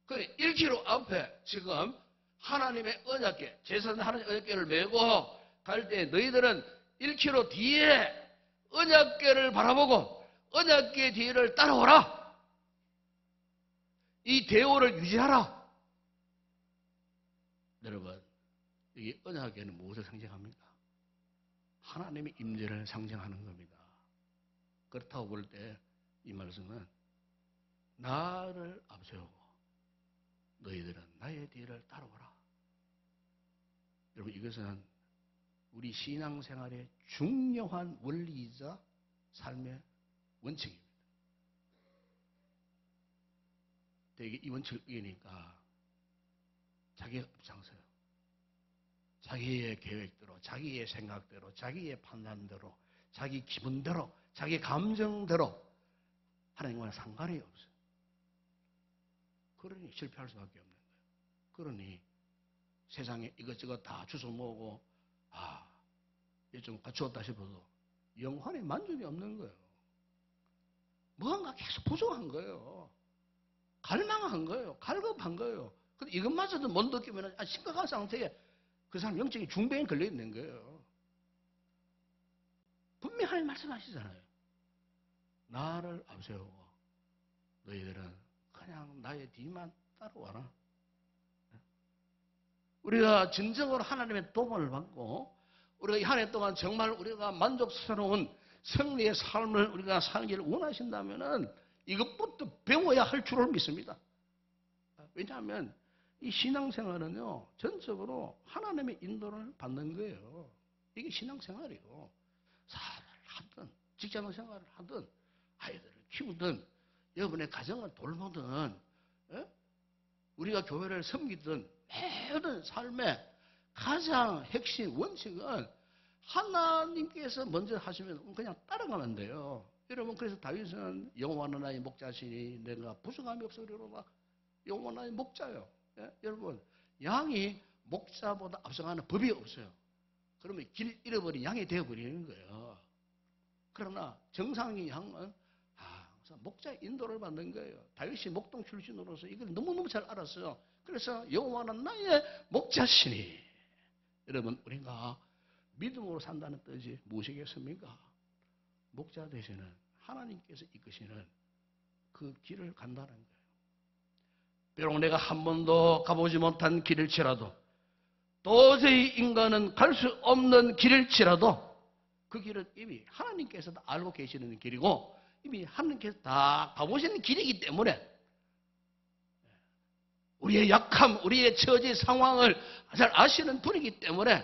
그 1km 앞에 지금 하나님의 언약궤, 제사장 하나님의 언약궤를 메고 갈 때 너희들은 1km 뒤에 언약궤를 바라보고 언약궤 뒤를 따라오라. 이 대오를 유지하라. 여러분, 이 언약궤는 무엇을 상징합니까? 하나님의 임재를 상징하는 겁니다. 그렇다고 볼 때 이 말씀은 나를 앞세우고 너희들은 나의 뒤를 따라오라. 여러분 이것은 우리 신앙생활의 중요한 원리이자 삶의 원칙입니다. 되게 이 원칙을 이기니까 자기가 앞장서요. 자기의 계획대로, 자기의 생각대로, 자기의 판단대로, 자기 기분대로, 자기 감정대로 하나님과는 상관이 없어요. 그러니 실패할 수밖에 없는 거예요. 그러니 세상에 이것저것 다 주워 모으고 이게 좀 갖추었다 싶어도 영혼의 만족이 없는 거예요. 뭔가 계속 부족한 거예요. 갈망한 거예요. 갈급한 거예요. 근데 이것마저도 못 느끼면 심각한 상태에 그 사람 영적인 중병에 걸려 있는 거예요. 분명히 하나님 말씀하시잖아요. 나를 앞세우고 너희들은 그냥 나의 뒤만 따라와라. 우리가 진정으로 하나님의 도움을 받고 우리가 이 한 해 동안 정말 우리가 만족스러운 승리의 삶을 우리가 살기를 원하신다면은 이것부터 배워야 할 줄을 믿습니다. 왜냐하면 이 신앙생활은요 전적으로 하나님의 인도를 받는 거예요. 이게 신앙생활이고 사업을 하든 직장생활을 하든 아이들을 키우든 여러분의 가정을 돌보든 우리가 교회를 섬기든 모든 삶의 가장 핵심 원칙은 하나님께서 먼저 하시면 그냥 따라가면 돼요. 여러분 그래서 다윗은 여호와는 나의 목자시니 내가 부족함이 없으리로다. 여호와는 나의 목자요. 여러분 양이 목자보다 앞서가는 법이 없어요. 그러면 길 잃어버린 양이 되어버리는 거예요. 그러나 정상의 양은 목자의 인도를 받는 거예요. 다윗이 목동 출신으로서 이걸 너무너무 잘 알았어요. 그래서 여호와는 나의 목자시니. 여러분 우리가 믿음으로 산다는 뜻이 무엇이겠습니까? 목자 되시는 하나님께서 이끄시는 그 길을 간다는 거예요. 비록 내가 한 번도 가보지 못한 길일지라도 도저히 인간은 갈 수 없는 길일지라도 그 길은 이미 하나님께서 다 알고 계시는 길이고 이미 하나님께서 다 가보시는 길이기 때문에 우리의 약함, 우리의 처지 상황을 잘 아시는 분이기 때문에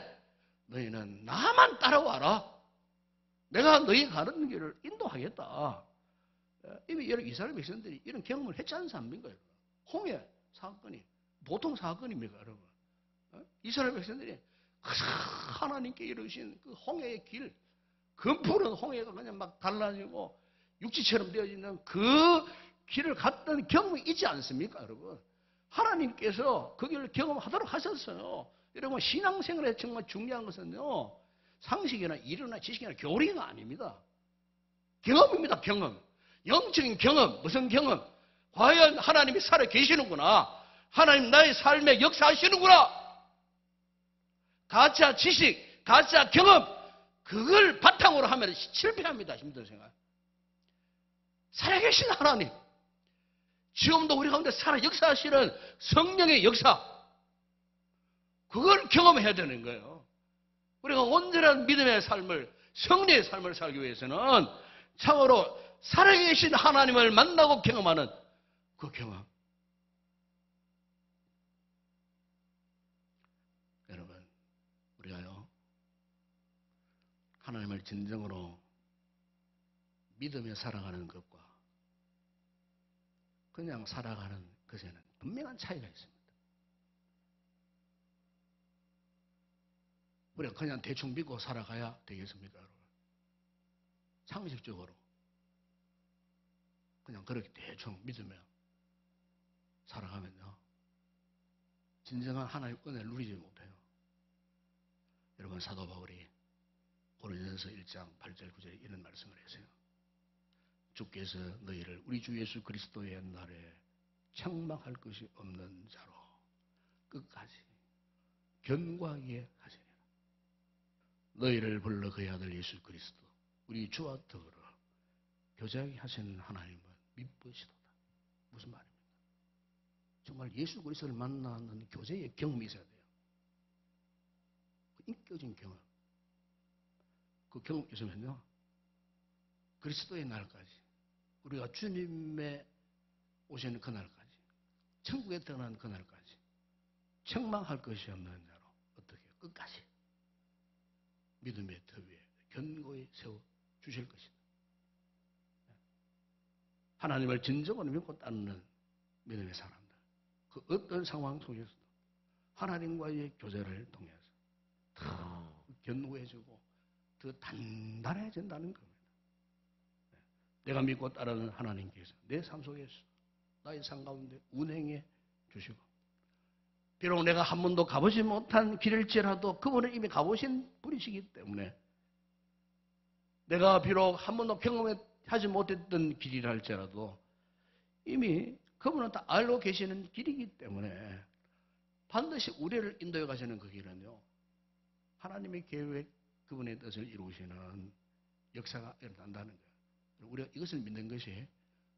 너희는 나만 따라와라. 내가 너희 가는 길을 인도하겠다. 이미 여러 이스라엘 백성들이 이런 경험을 했지 않습니까? 홍해 사건이 보통 사건입니까, 여러분? 이스라엘 백성들이 하나님께 이루신 그 홍해의 길, 그 푸른 홍해가 그냥 막 갈라지고 육지처럼 되어지는 그 길을 갔던 경험이 있지 않습니까, 여러분? 하나님께서 그 길을 경험하도록 하셨어요. 여러분, 신앙생활에 정말 중요한 것은요, 상식이나 이론이나 지식이나 교리가 아닙니다. 경험입니다, 경험. 영적인 경험, 무슨 경험? 과연 하나님이 살아 계시는구나. 하나님 나의 삶에 역사하시는구나. 가짜 지식, 가짜 경험, 그걸 바탕으로 하면 실패합니다, 힘든 생활. 살아계신 하나님, 지금도 우리 가운데 살아 역사하시는 성령의 역사, 그걸 경험해야 되는 거예요. 우리가 온전한 믿음의 삶을, 성리의 삶을 살기 위해서는 참으로 살아계신 하나님을 만나고 경험하는 그 경험. 여러분, 우리가요, 하나님을 진정으로 믿으며 살아가는 것과 그냥 살아가는 것에는 분명한 차이가 있습니다. 우리가 그냥 대충 믿고 살아가야 되겠습니까, 여러분? 상식적으로 그냥 그렇게 대충 믿으며 살아가면요, 진정한 하나님의 은혜를 누리지 못해요. 여러분, 사도 바울이 고린도전서 1장 8절 9절에 이런 말씀을 했어요. 주께서 너희를 우리 주 예수 그리스도의 날에 책망할 것이 없는 자로 끝까지 견고하게 하시리라. 너희를 불러 그의 아들 예수 그리스도 우리 주와 더불어 교제하게 하시는 하나님은 미쁘시도다. 무슨 말입니까? 정말 예수 그리스도를 만나는 교제의 경험이 있어야 돼요. 인격적인 경험. 그 경험이 있으면요, 그리스도의 날까지, 우리가 주님의 오시는 그날까지, 천국에 태어난 그날까지 책망할 것이 없는 자로 어떻게 끝까지 믿음의 터 위에 견고히 세워 주실 것이다. 하나님을 진정으로 믿고 따르는 믿음의 사람들, 그 어떤 상황 속에서도 하나님과의 교제를 통해서 더 견고해지고 더 단단해진다는 겁니다. 내가 믿고 따르는 하나님께서 내 삶 속에서 나의 삶 가운데 운행해 주시고, 비록 내가 한 번도 가보지 못한 길일지라도 그분은 이미 가보신 분이시기 때문에, 내가 비록 한 번도 경험하지 못했던 길이라 할지라도 이미 그분은 다 알고 계시는 길이기 때문에 반드시 우리를 인도해 가시는 그 길은요, 하나님의 계획, 그분의 뜻을 이루시는 역사가 일어난다는 거예요. 우리가 이것을 믿는 것이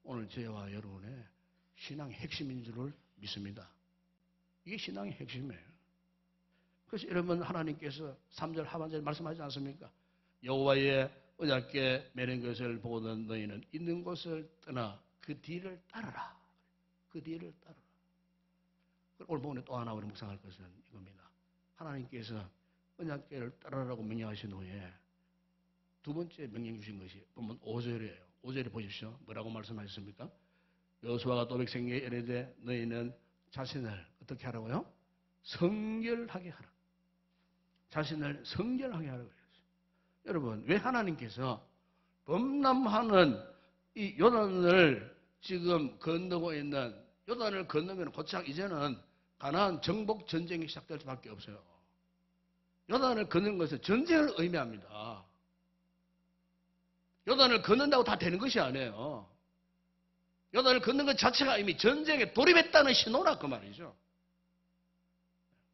오늘 저와 여러분의 신앙의 핵심인 줄을 믿습니다. 이게 신앙의 핵심이에요. 그래서 여러분, 하나님께서 3절 하반절 말씀하지 않습니까? 여호와의 언약궤 매는 것을 보는 너희는 있는 곳을 떠나 그 뒤를 따르라. 그 뒤를 따르라. 오늘 본문에 또 하나 우리 묵상할 것은 이겁니다. 하나님께서 언약궤를 따르라고 명령하신 후에 두 번째 명령 주신 것이 본문 5절이에요. 5절에 보십시오. 뭐라고 말씀하셨습니까? 여호수아가 또 백성에게 이르되 너희는 자신을 어떻게 하라고요? 성결하게 하라. 자신을 성결하게 하라고 그랬어요. 여러분, 왜 하나님께서 범람하는 이 요단을 지금 건너고 있는, 요단을 건너면 곧장 이제는 가나안 정복 전쟁이 시작될 수밖에 없어요. 요단을 걷는 것은 전쟁을 의미합니다. 요단을 걷는다고 다 되는 것이 아니에요. 요단을 걷는 것 자체가 이미 전쟁에 돌입했다는 신호라 그 말이죠.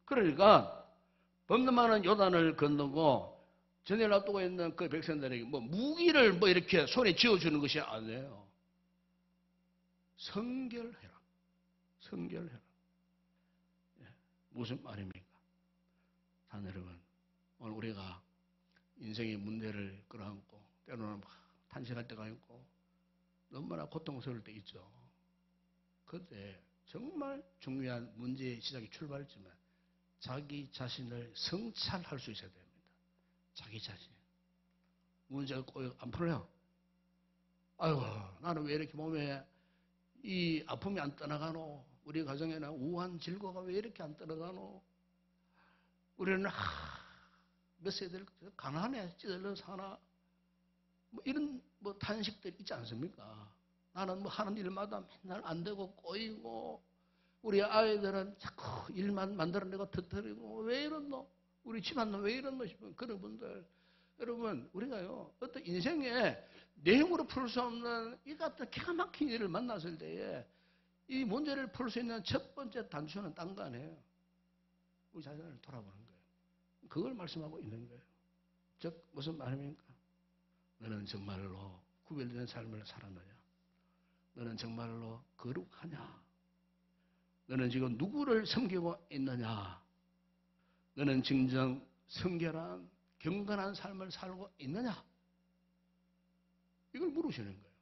그러니까 범람하는 요단을 건너고 전쟁을 앞두고 있는 그 백성들에게 뭐 무기를 뭐 이렇게 손에 쥐어주는 것이 아니에요. 성결해라. 성결해라. 무슨 말입니까? 자, 여러분, 오늘 우리가 인생의 문제를 끌어안고 때로는 막 탄식할 때가 있고 너무나 고통스러울 때 있죠. 그때 정말 중요한 문제의 시작이 출발했지만 자기 자신을 성찰할 수 있어야 됩니다. 자기 자신. 문제가 꼭 안 풀려요. 아이고, 나는 왜 이렇게 몸에 이 아픔이 안 떠나가노? 우리 가정에는 우한 질고가 왜 이렇게 안 떠나가노? 우리는 몇 세대를 가난해 찌들러 사나? 뭐 이런 뭐 탄식들이 있지 않습니까? 나는 뭐 하는 일마다 맨날 안 되고 꼬이고, 우리 아이들은 자꾸 일만 만들어내고 터뜨리고, 왜 이렇노? 우리 집안은 왜 이렇노 싶은 그런 분들. 여러분, 우리가요, 어떤 인생에 내용으로 풀 수 없는 이 같은 기가 막힌 일을 만났을 때에 이 문제를 풀 수 있는 첫 번째 단추는 딴 거 아니에요. 우리 자신을 돌아보는 거예요. 그걸 말씀하고 있는 거예요. 즉, 무슨 말입니까? 너는 정말로 구별된 삶을 살았느냐? 너는 정말로 거룩하냐? 너는 지금 누구를 섬기고 있느냐? 너는 진정 성결한 경건한 삶을 살고 있느냐? 이걸 물으시는 거예요.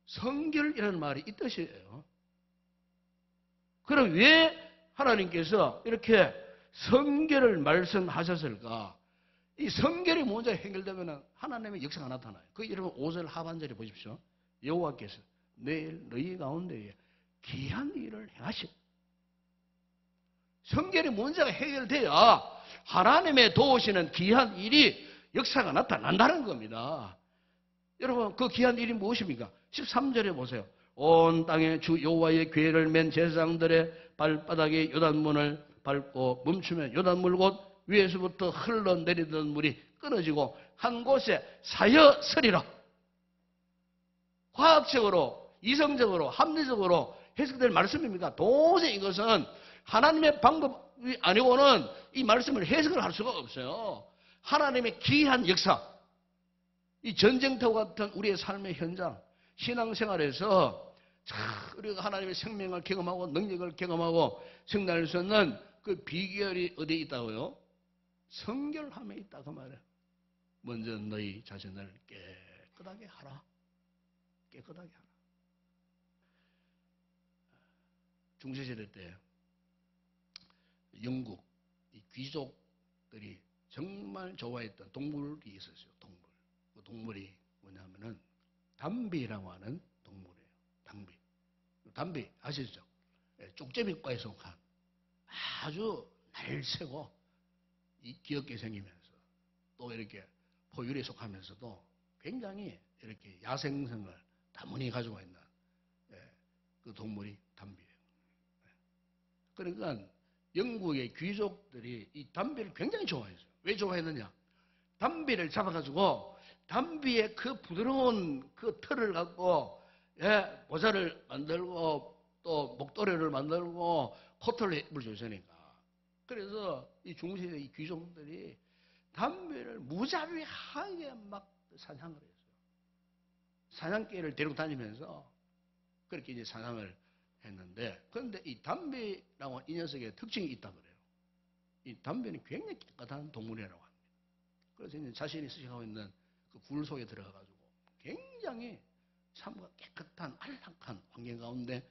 성결이라는 말이 이 뜻이에요. 그럼 왜 하나님께서 이렇게 성결을 말씀하셨을까? 이 성결의 문제가 해결되면 하나님의 역사가 나타나요. 그 여러분 5절 하반절에 보십시오. 여호와께서 내일 너희 가운데에 귀한 일을 행하시고, 성결의 문제가 해결돼야 하나님의 도우시는 귀한 일이 역사가 나타난다는 겁니다. 여러분 그 귀한 일이 무엇입니까? 13절에 보세요. 온 땅에 주 여호와의 궤를 맨 제사장들의 발바닥에 요단문을 밟고 멈추면 요단물 곧 위에서부터 흘러내리던 물이 끊어지고 한 곳에 사여서리라. 과학적으로, 이성적으로, 합리적으로 해석될 말씀입니까? 도저히 이것은 하나님의 방법이 아니고는 이 말씀을 해석을 할 수가 없어요. 하나님의 기이한 역사, 이 전쟁터와 같은 우리의 삶의 현장, 신앙생활에서 우리가 하나님의 생명을 경험하고 능력을 경험하고 승리할 수 있는 그 비결이 어디에 있다고요? 성결함에 있다 그 말이에요. 먼저 너희 자신을 깨끗하게 하라. 깨끗하게 하라. 중세시대 때 영국 이 귀족들이 정말 좋아했던 동물이 있었어요. 동물. 그 동물이 뭐냐면은 담비라고 하는 동물이에요. 담비. 담비 아시죠? 쪽제비과에 속한 아주 날쌔고 귀엽게 생기면서 또 이렇게 포유류에 속하면서도 굉장히 이렇게 야생성을 다문히 가지고 있는 그 동물이 담비예요. 그러니까 영국의 귀족들이 이 담비를 굉장히 좋아했어요. 왜 좋아했느냐? 담비를 잡아가지고 담비의 그 부드러운 그 털을 갖고 모자를 만들고 또 목도리를 만들고 코트를 입을 수 있으니까. 그래서 이 중세의 이 귀족들이 담비를 무자비하게 막 사냥을 했어요. 사냥개를 데리고 다니면서 그렇게 이제 사냥을 했는데, 그런데 이 담비라고 이 녀석의 특징이 있다 그래요. 이 담비는 굉장히 깨끗한 동물이라고 합니다. 그래서 이제 자신이 수식하고 있는 그 굴 속에 들어가가지고 굉장히 참 깨끗한 안락한 환경 가운데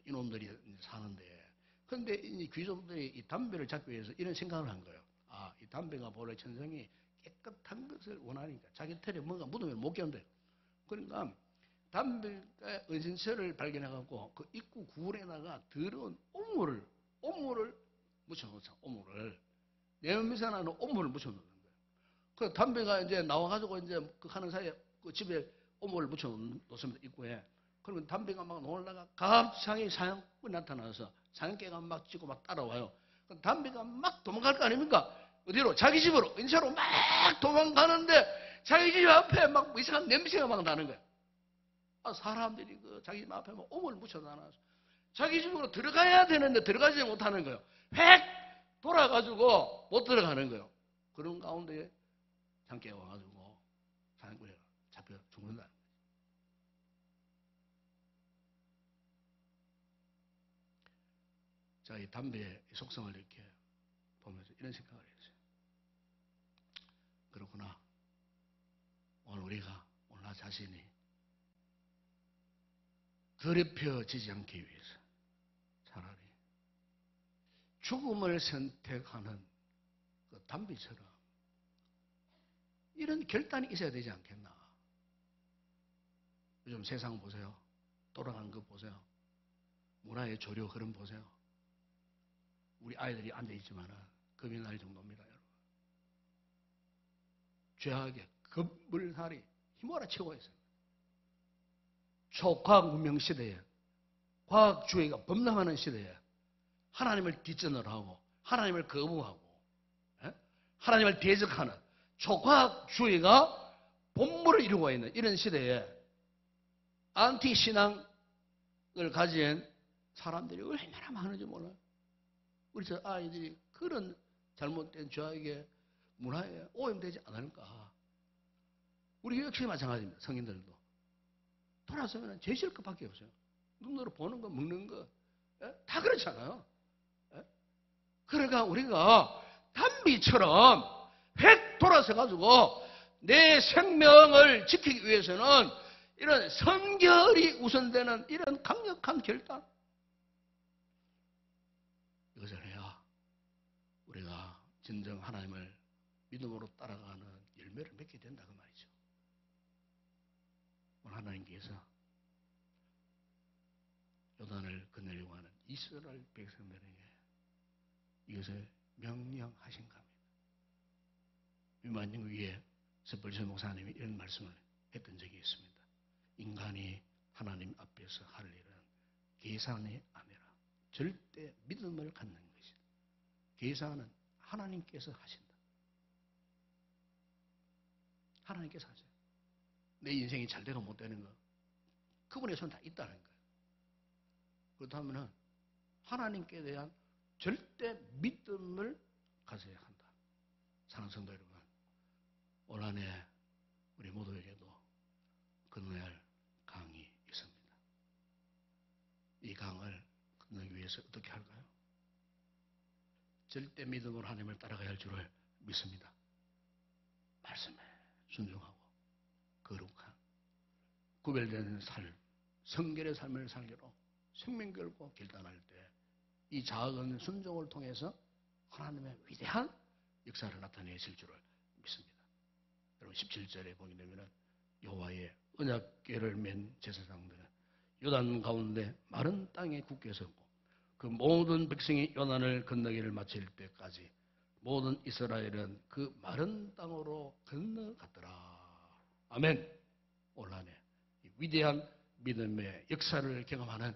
이놈들이 사는데, 그런데 이 귀족들이 이 담배를 잡기 위해서 이런 생각을 한 거예요. 아, 이 담배가 본래 천성이 깨끗한 것을 원하니까 자기 털에 뭔가 묻으면 못 견뎌요. 그러니까 담배가 은신처를 발견해갖고 그 입구 굴에다가 더러운 오물을 묻혀놓자. 오물을 내면미산하는 오물을 묻혀놓는 거예요. 그 담배가 이제 나와가지고 이제 그 하는 사이에 그 집에 오물을 묻혀놓습니다. 입구에. 그러면 담배가 막 놀다가 갑자기 사냥꾼이 나타나서 사냥개가 막 찌고 막 따라와요. 그럼 담배가 막 도망갈 거 아닙니까? 어디로? 자기 집으로, 인사로 막 도망가는데 자기 집 앞에 막 이상한 냄새가 막 나는 거예요. 아, 사람들이 그 자기 집 앞에 막 오물 묻혀놔서 자기 집으로 들어가야 되는데 들어가지 못하는 거예요. 획 돌아가지고 못 들어가는 거예요. 그런 가운데 장개가 와가지고 사냥꾼이 잡혀 죽는다. 자, 이 담배의 속성을 이렇게 보면서 이런 생각을 했어요. 그렇구나. 오늘 나 자신이 더럽혀지지 않기 위해서 차라리 죽음을 선택하는 그 담비처럼 이런 결단이 있어야 되지 않겠나. 요즘 세상 보세요. 돌아가는 거 보세요. 문화의 조류 흐름 보세요. 우리 아이들이 앉아있지만은 금이 날 정도입니다, 여러분. 죄악의 급물살이 휘몰아치고 있어요. 초과학 문명 시대에, 과학주의가 범람하는 시대에 하나님을 뒷전을 하고 하나님을 거부하고 하나님을 대적하는 초과학주의가 본물을 이루고 있는 이런 시대에 안티신앙을 가진 사람들이 얼마나 많은지 몰라요. 우리 저 아이들이 그런 잘못된 죄악의 문화에 오염되지 않을까. 우리 역시 마찬가지입니다. 성인들도. 돌아서면 제실 것밖에 없어요. 눈으로 보는 거, 먹는 거, 다 그렇잖아요. 그러니까 우리가 담비처럼 획 돌아서가지고 내 생명을 지키기 위해서는 이런 성결이 우선되는 이런 강력한 결단. 이것을 해야 우리가 진정 하나님을 믿음으로 따라가는 열매를 맺게 된다 그 말이죠. 오늘 하나님께서 요단을 건너려고 하는 이스라엘 백성들에게 이것을 명령하신 겁니다. 위만영 위에 서벌서 목사님이 이런 말씀을 했던 적이 있습니다. 인간이 하나님 앞에서 할 일은 계산이 아니라 절대 믿음을 갖는 것이다. 계산은 하나님께서 하신다. 하나님께서 하세요. 내 인생이 잘 되고 못 되는 거 그분의 손 다 있다는 거예요. 그렇다면 하나님께 대한 절대 믿음을 가져야 한다. 사랑하는 성도 여러분, 올 한 해 우리 모두에게도 건너야 할 강이 있습니다. 이 강을 건너기 위해서 어떻게 할까요? 절대 믿음으로 하나님을 따라가야 할 줄을 믿습니다. 말씀에 순종하고 거룩한 구별된 삶, 성결의 삶을 살기로 생명 걸고 결단할 때 이 작은 순종을 통해서 하나님의 위대한 역사를 나타내실 줄을 믿습니다. 여러분 17절에 보게 되면 여호와의 언약궤를 맨 제사장들은 요단 가운데 마른 땅에 굳게 섰고 그 모든 백성이 요단을 건너기를 마칠 때까지 모든 이스라엘은 그 마른 땅으로 건너갔더라. 아멘. 올 한 해 위대한 믿음의 역사를 경험하는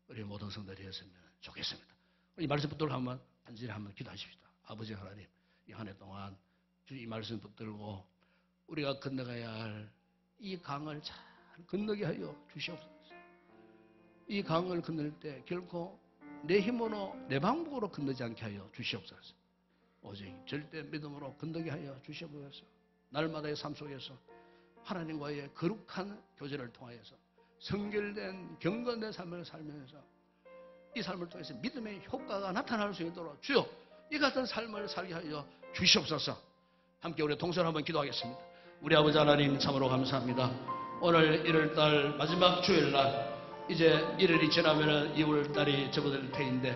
우리 모든 성도들이었으면 좋겠습니다. 이 말씀 붙들고 한번 간절히 한번 기도하십시다. 아버지 하나님, 이 한 해 동안 이 말씀 붙들고 우리가 건너가야 할 이 강을 잘 건너게 하여 주시옵소서. 이 강을 건널 때 결코 내 힘으로 내 방법으로 건너지 않게 하여 주시옵소서. 오직 절대 믿음으로 건너게 하여 주시옵소서. 날마다의 삶 속에서 하나님과의 거룩한 교제를 통하여서 성결된 경건된 삶을 살면서 이 삶을 통해서 믿음의 효과가 나타날 수 있도록 주여 이 같은 삶을 살게 하여 주시옵소서. 함께 우리 동선 한번 기도하겠습니다. 우리 아버지 하나님 참으로 감사합니다. 오늘 1월달 마지막 주일날 이제 1월이 지나면 2월달이 접어들 테인데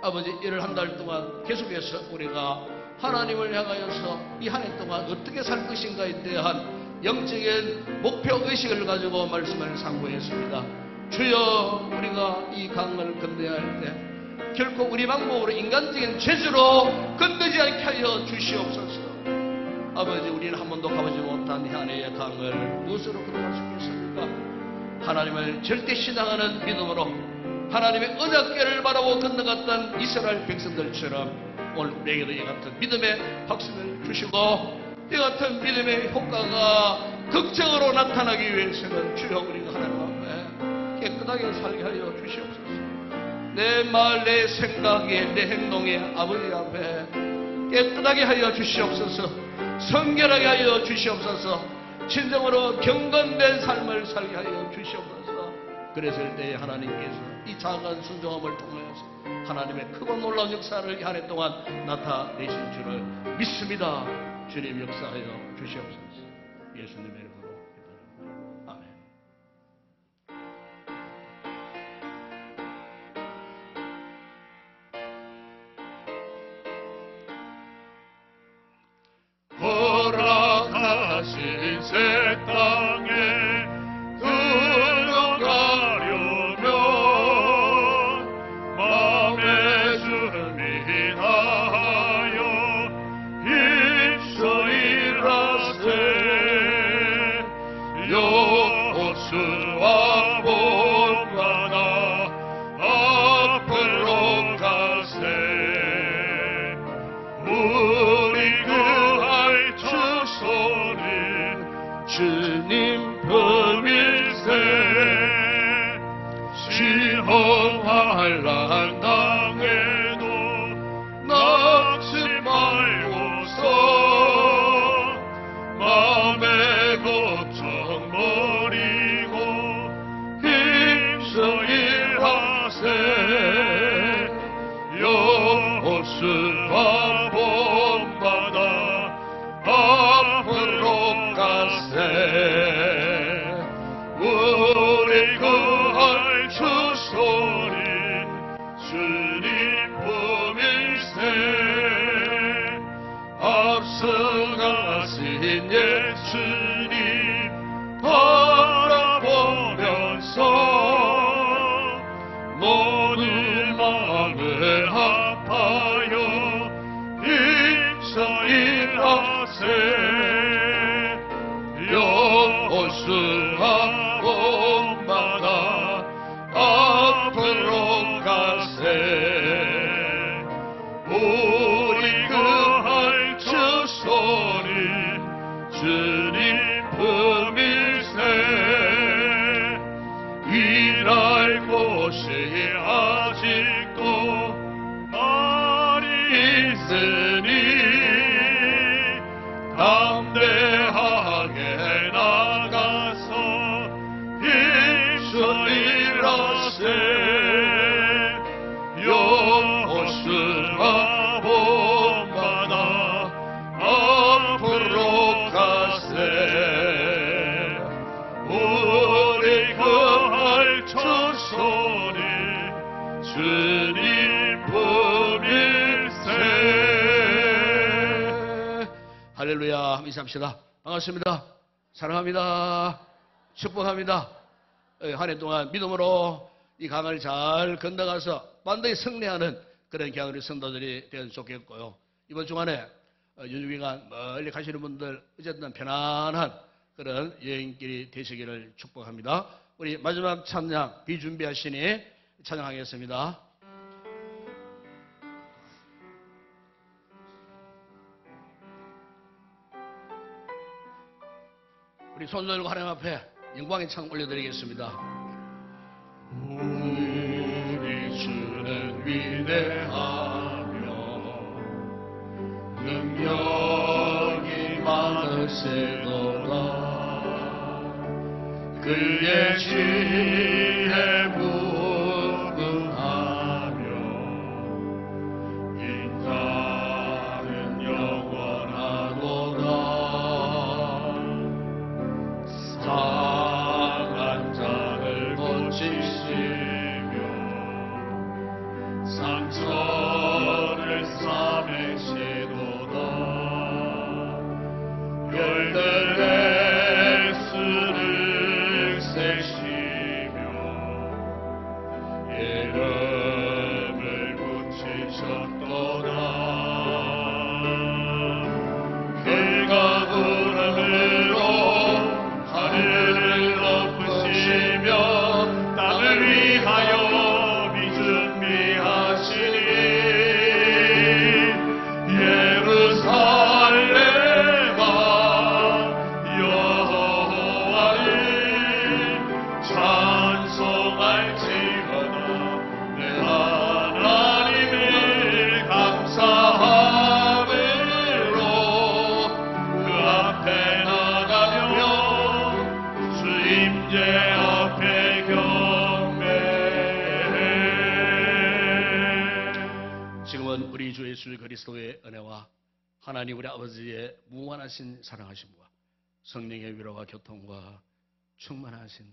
아버지 1월 한 달 동안 계속해서 우리가 하나님을 향하여서 이 한 해 동안 어떻게 살 것인가에 대한 영적인 목표의식을 가지고 말씀을 상고했습니다. 주여 우리가 이 강을 건너야 할 때 결코 우리 방법으로 인간적인 죄수로 건너지 않게 하여 주시옵소서. 아버지 우리는 한 번도 가보지 못한 한 해의 강을 무엇으로 건너갈 수 있겠습니까? 하나님을 절대 신앙하는 믿음으로 하나님의 언약궤를 바라보고 건너갔던 이스라엘 백성들처럼 오늘 우리에게도 이 같은 믿음의 확신을 주시고 이 같은 믿음의 효과가 극적으로 나타나기 위해서는 주여 우리가 하나님 앞에 깨끗하게 살게 하여 주시옵소서. 내 말, 내 생각에, 내 행동에 아버지 앞에 깨끗하게 하여 주시옵소서. 성결하게 하여 주시옵소서. 진정으로 경건된 삶을 살게 하여 주시옵소서. 그랬을 때에 하나님께서 이 작은 순종함을 통해서 하나님의 크고 놀라운 역사를 이 한 해 동안 나타내실 줄을 믿습니다. 주님 역사하여 주시옵소서. 예수님의 이름으로 기도합니다. 아멘. 허락하신 새 땅에 들어가려면 마음의 준비하여 힘써 일하세. 여호수아 본받아 앞으로 가세. 우리 그할 주소는 주님 품일세. 시험할 난 당해도 낙심 말고서 마음의 걱정 버리고 힘써 일하세. 여호수아 본받아 앞으로 가세. 우리 구할 주소는 주 마음을 아파요 인서일하세 여호수아 본받아 앞으로 가세 우리 그 할주 소리 주님 품일세 일할 곳이 아직도 많이 있으니 담대하게 나가서 일수일하세 여호수아 본받아 앞으로 가세 우리 그 할주 소리 주님 품일세. 할렐루야. 함께 인사합시다. 반갑습니다. 사랑합니다. 축복합니다. 한 해 동안 믿음으로 이 강을 잘 건너가서 반드시 승리하는 그런 교회 성도들이 되면 좋겠고요. 이번 주간에 유주기간 멀리 가시는 분들 어쨌든 편안한 그런 여행길이 되시기를 축복합니다. 우리 마지막 찬양 비준비하시니 찬양하겠습니다. 우리 손 들고 하나님 앞에 영광의 창 올려드리겠습니다. 우리 주는 위대하며 능력이 많으시도다 그의 지혜 무궁하며 인자는 영원하도다 상한 자를 고치시며 상처를 싸매시도다 열들의 수를 세시며 이름을 붙이셨도다 그가 구름으로 하늘을 덮으시며 땅을 위하여 준비하시니 예루살렘아 여호와를 찬송할지어다 내 하나님을 감사함으로 그 앞에 나가며 주 임재 앞에 지금은 우리 주 예수 그리스도의 은혜와 하나님 우리 아버지의 무한하신 사랑하심과 성령의 위로와 교통과 충만하신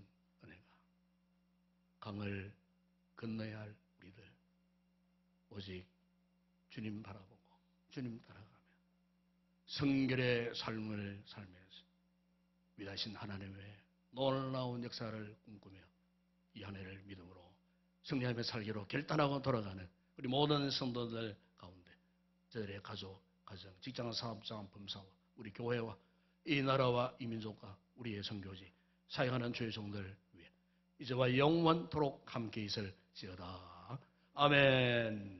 은혜가 강을 건너야 할 우리들 오직 주님 바라보고 주님 따라가며 성결의 삶을 살면서 위대하신 하나님의 놀라운 역사를 꿈꾸며 이 한 해를 믿음으로 승리하며 살기로 결단하고 돌아가는 우리 모든 성도들 가운데 저들의 가족, 가정, 직장, 사업장, 범사와 우리 교회와 이 나라와 이 민족과 우리의 선교지 사역하는 주의 종들 위해 이제와 영원토록 함께 있을지어다. 아멘.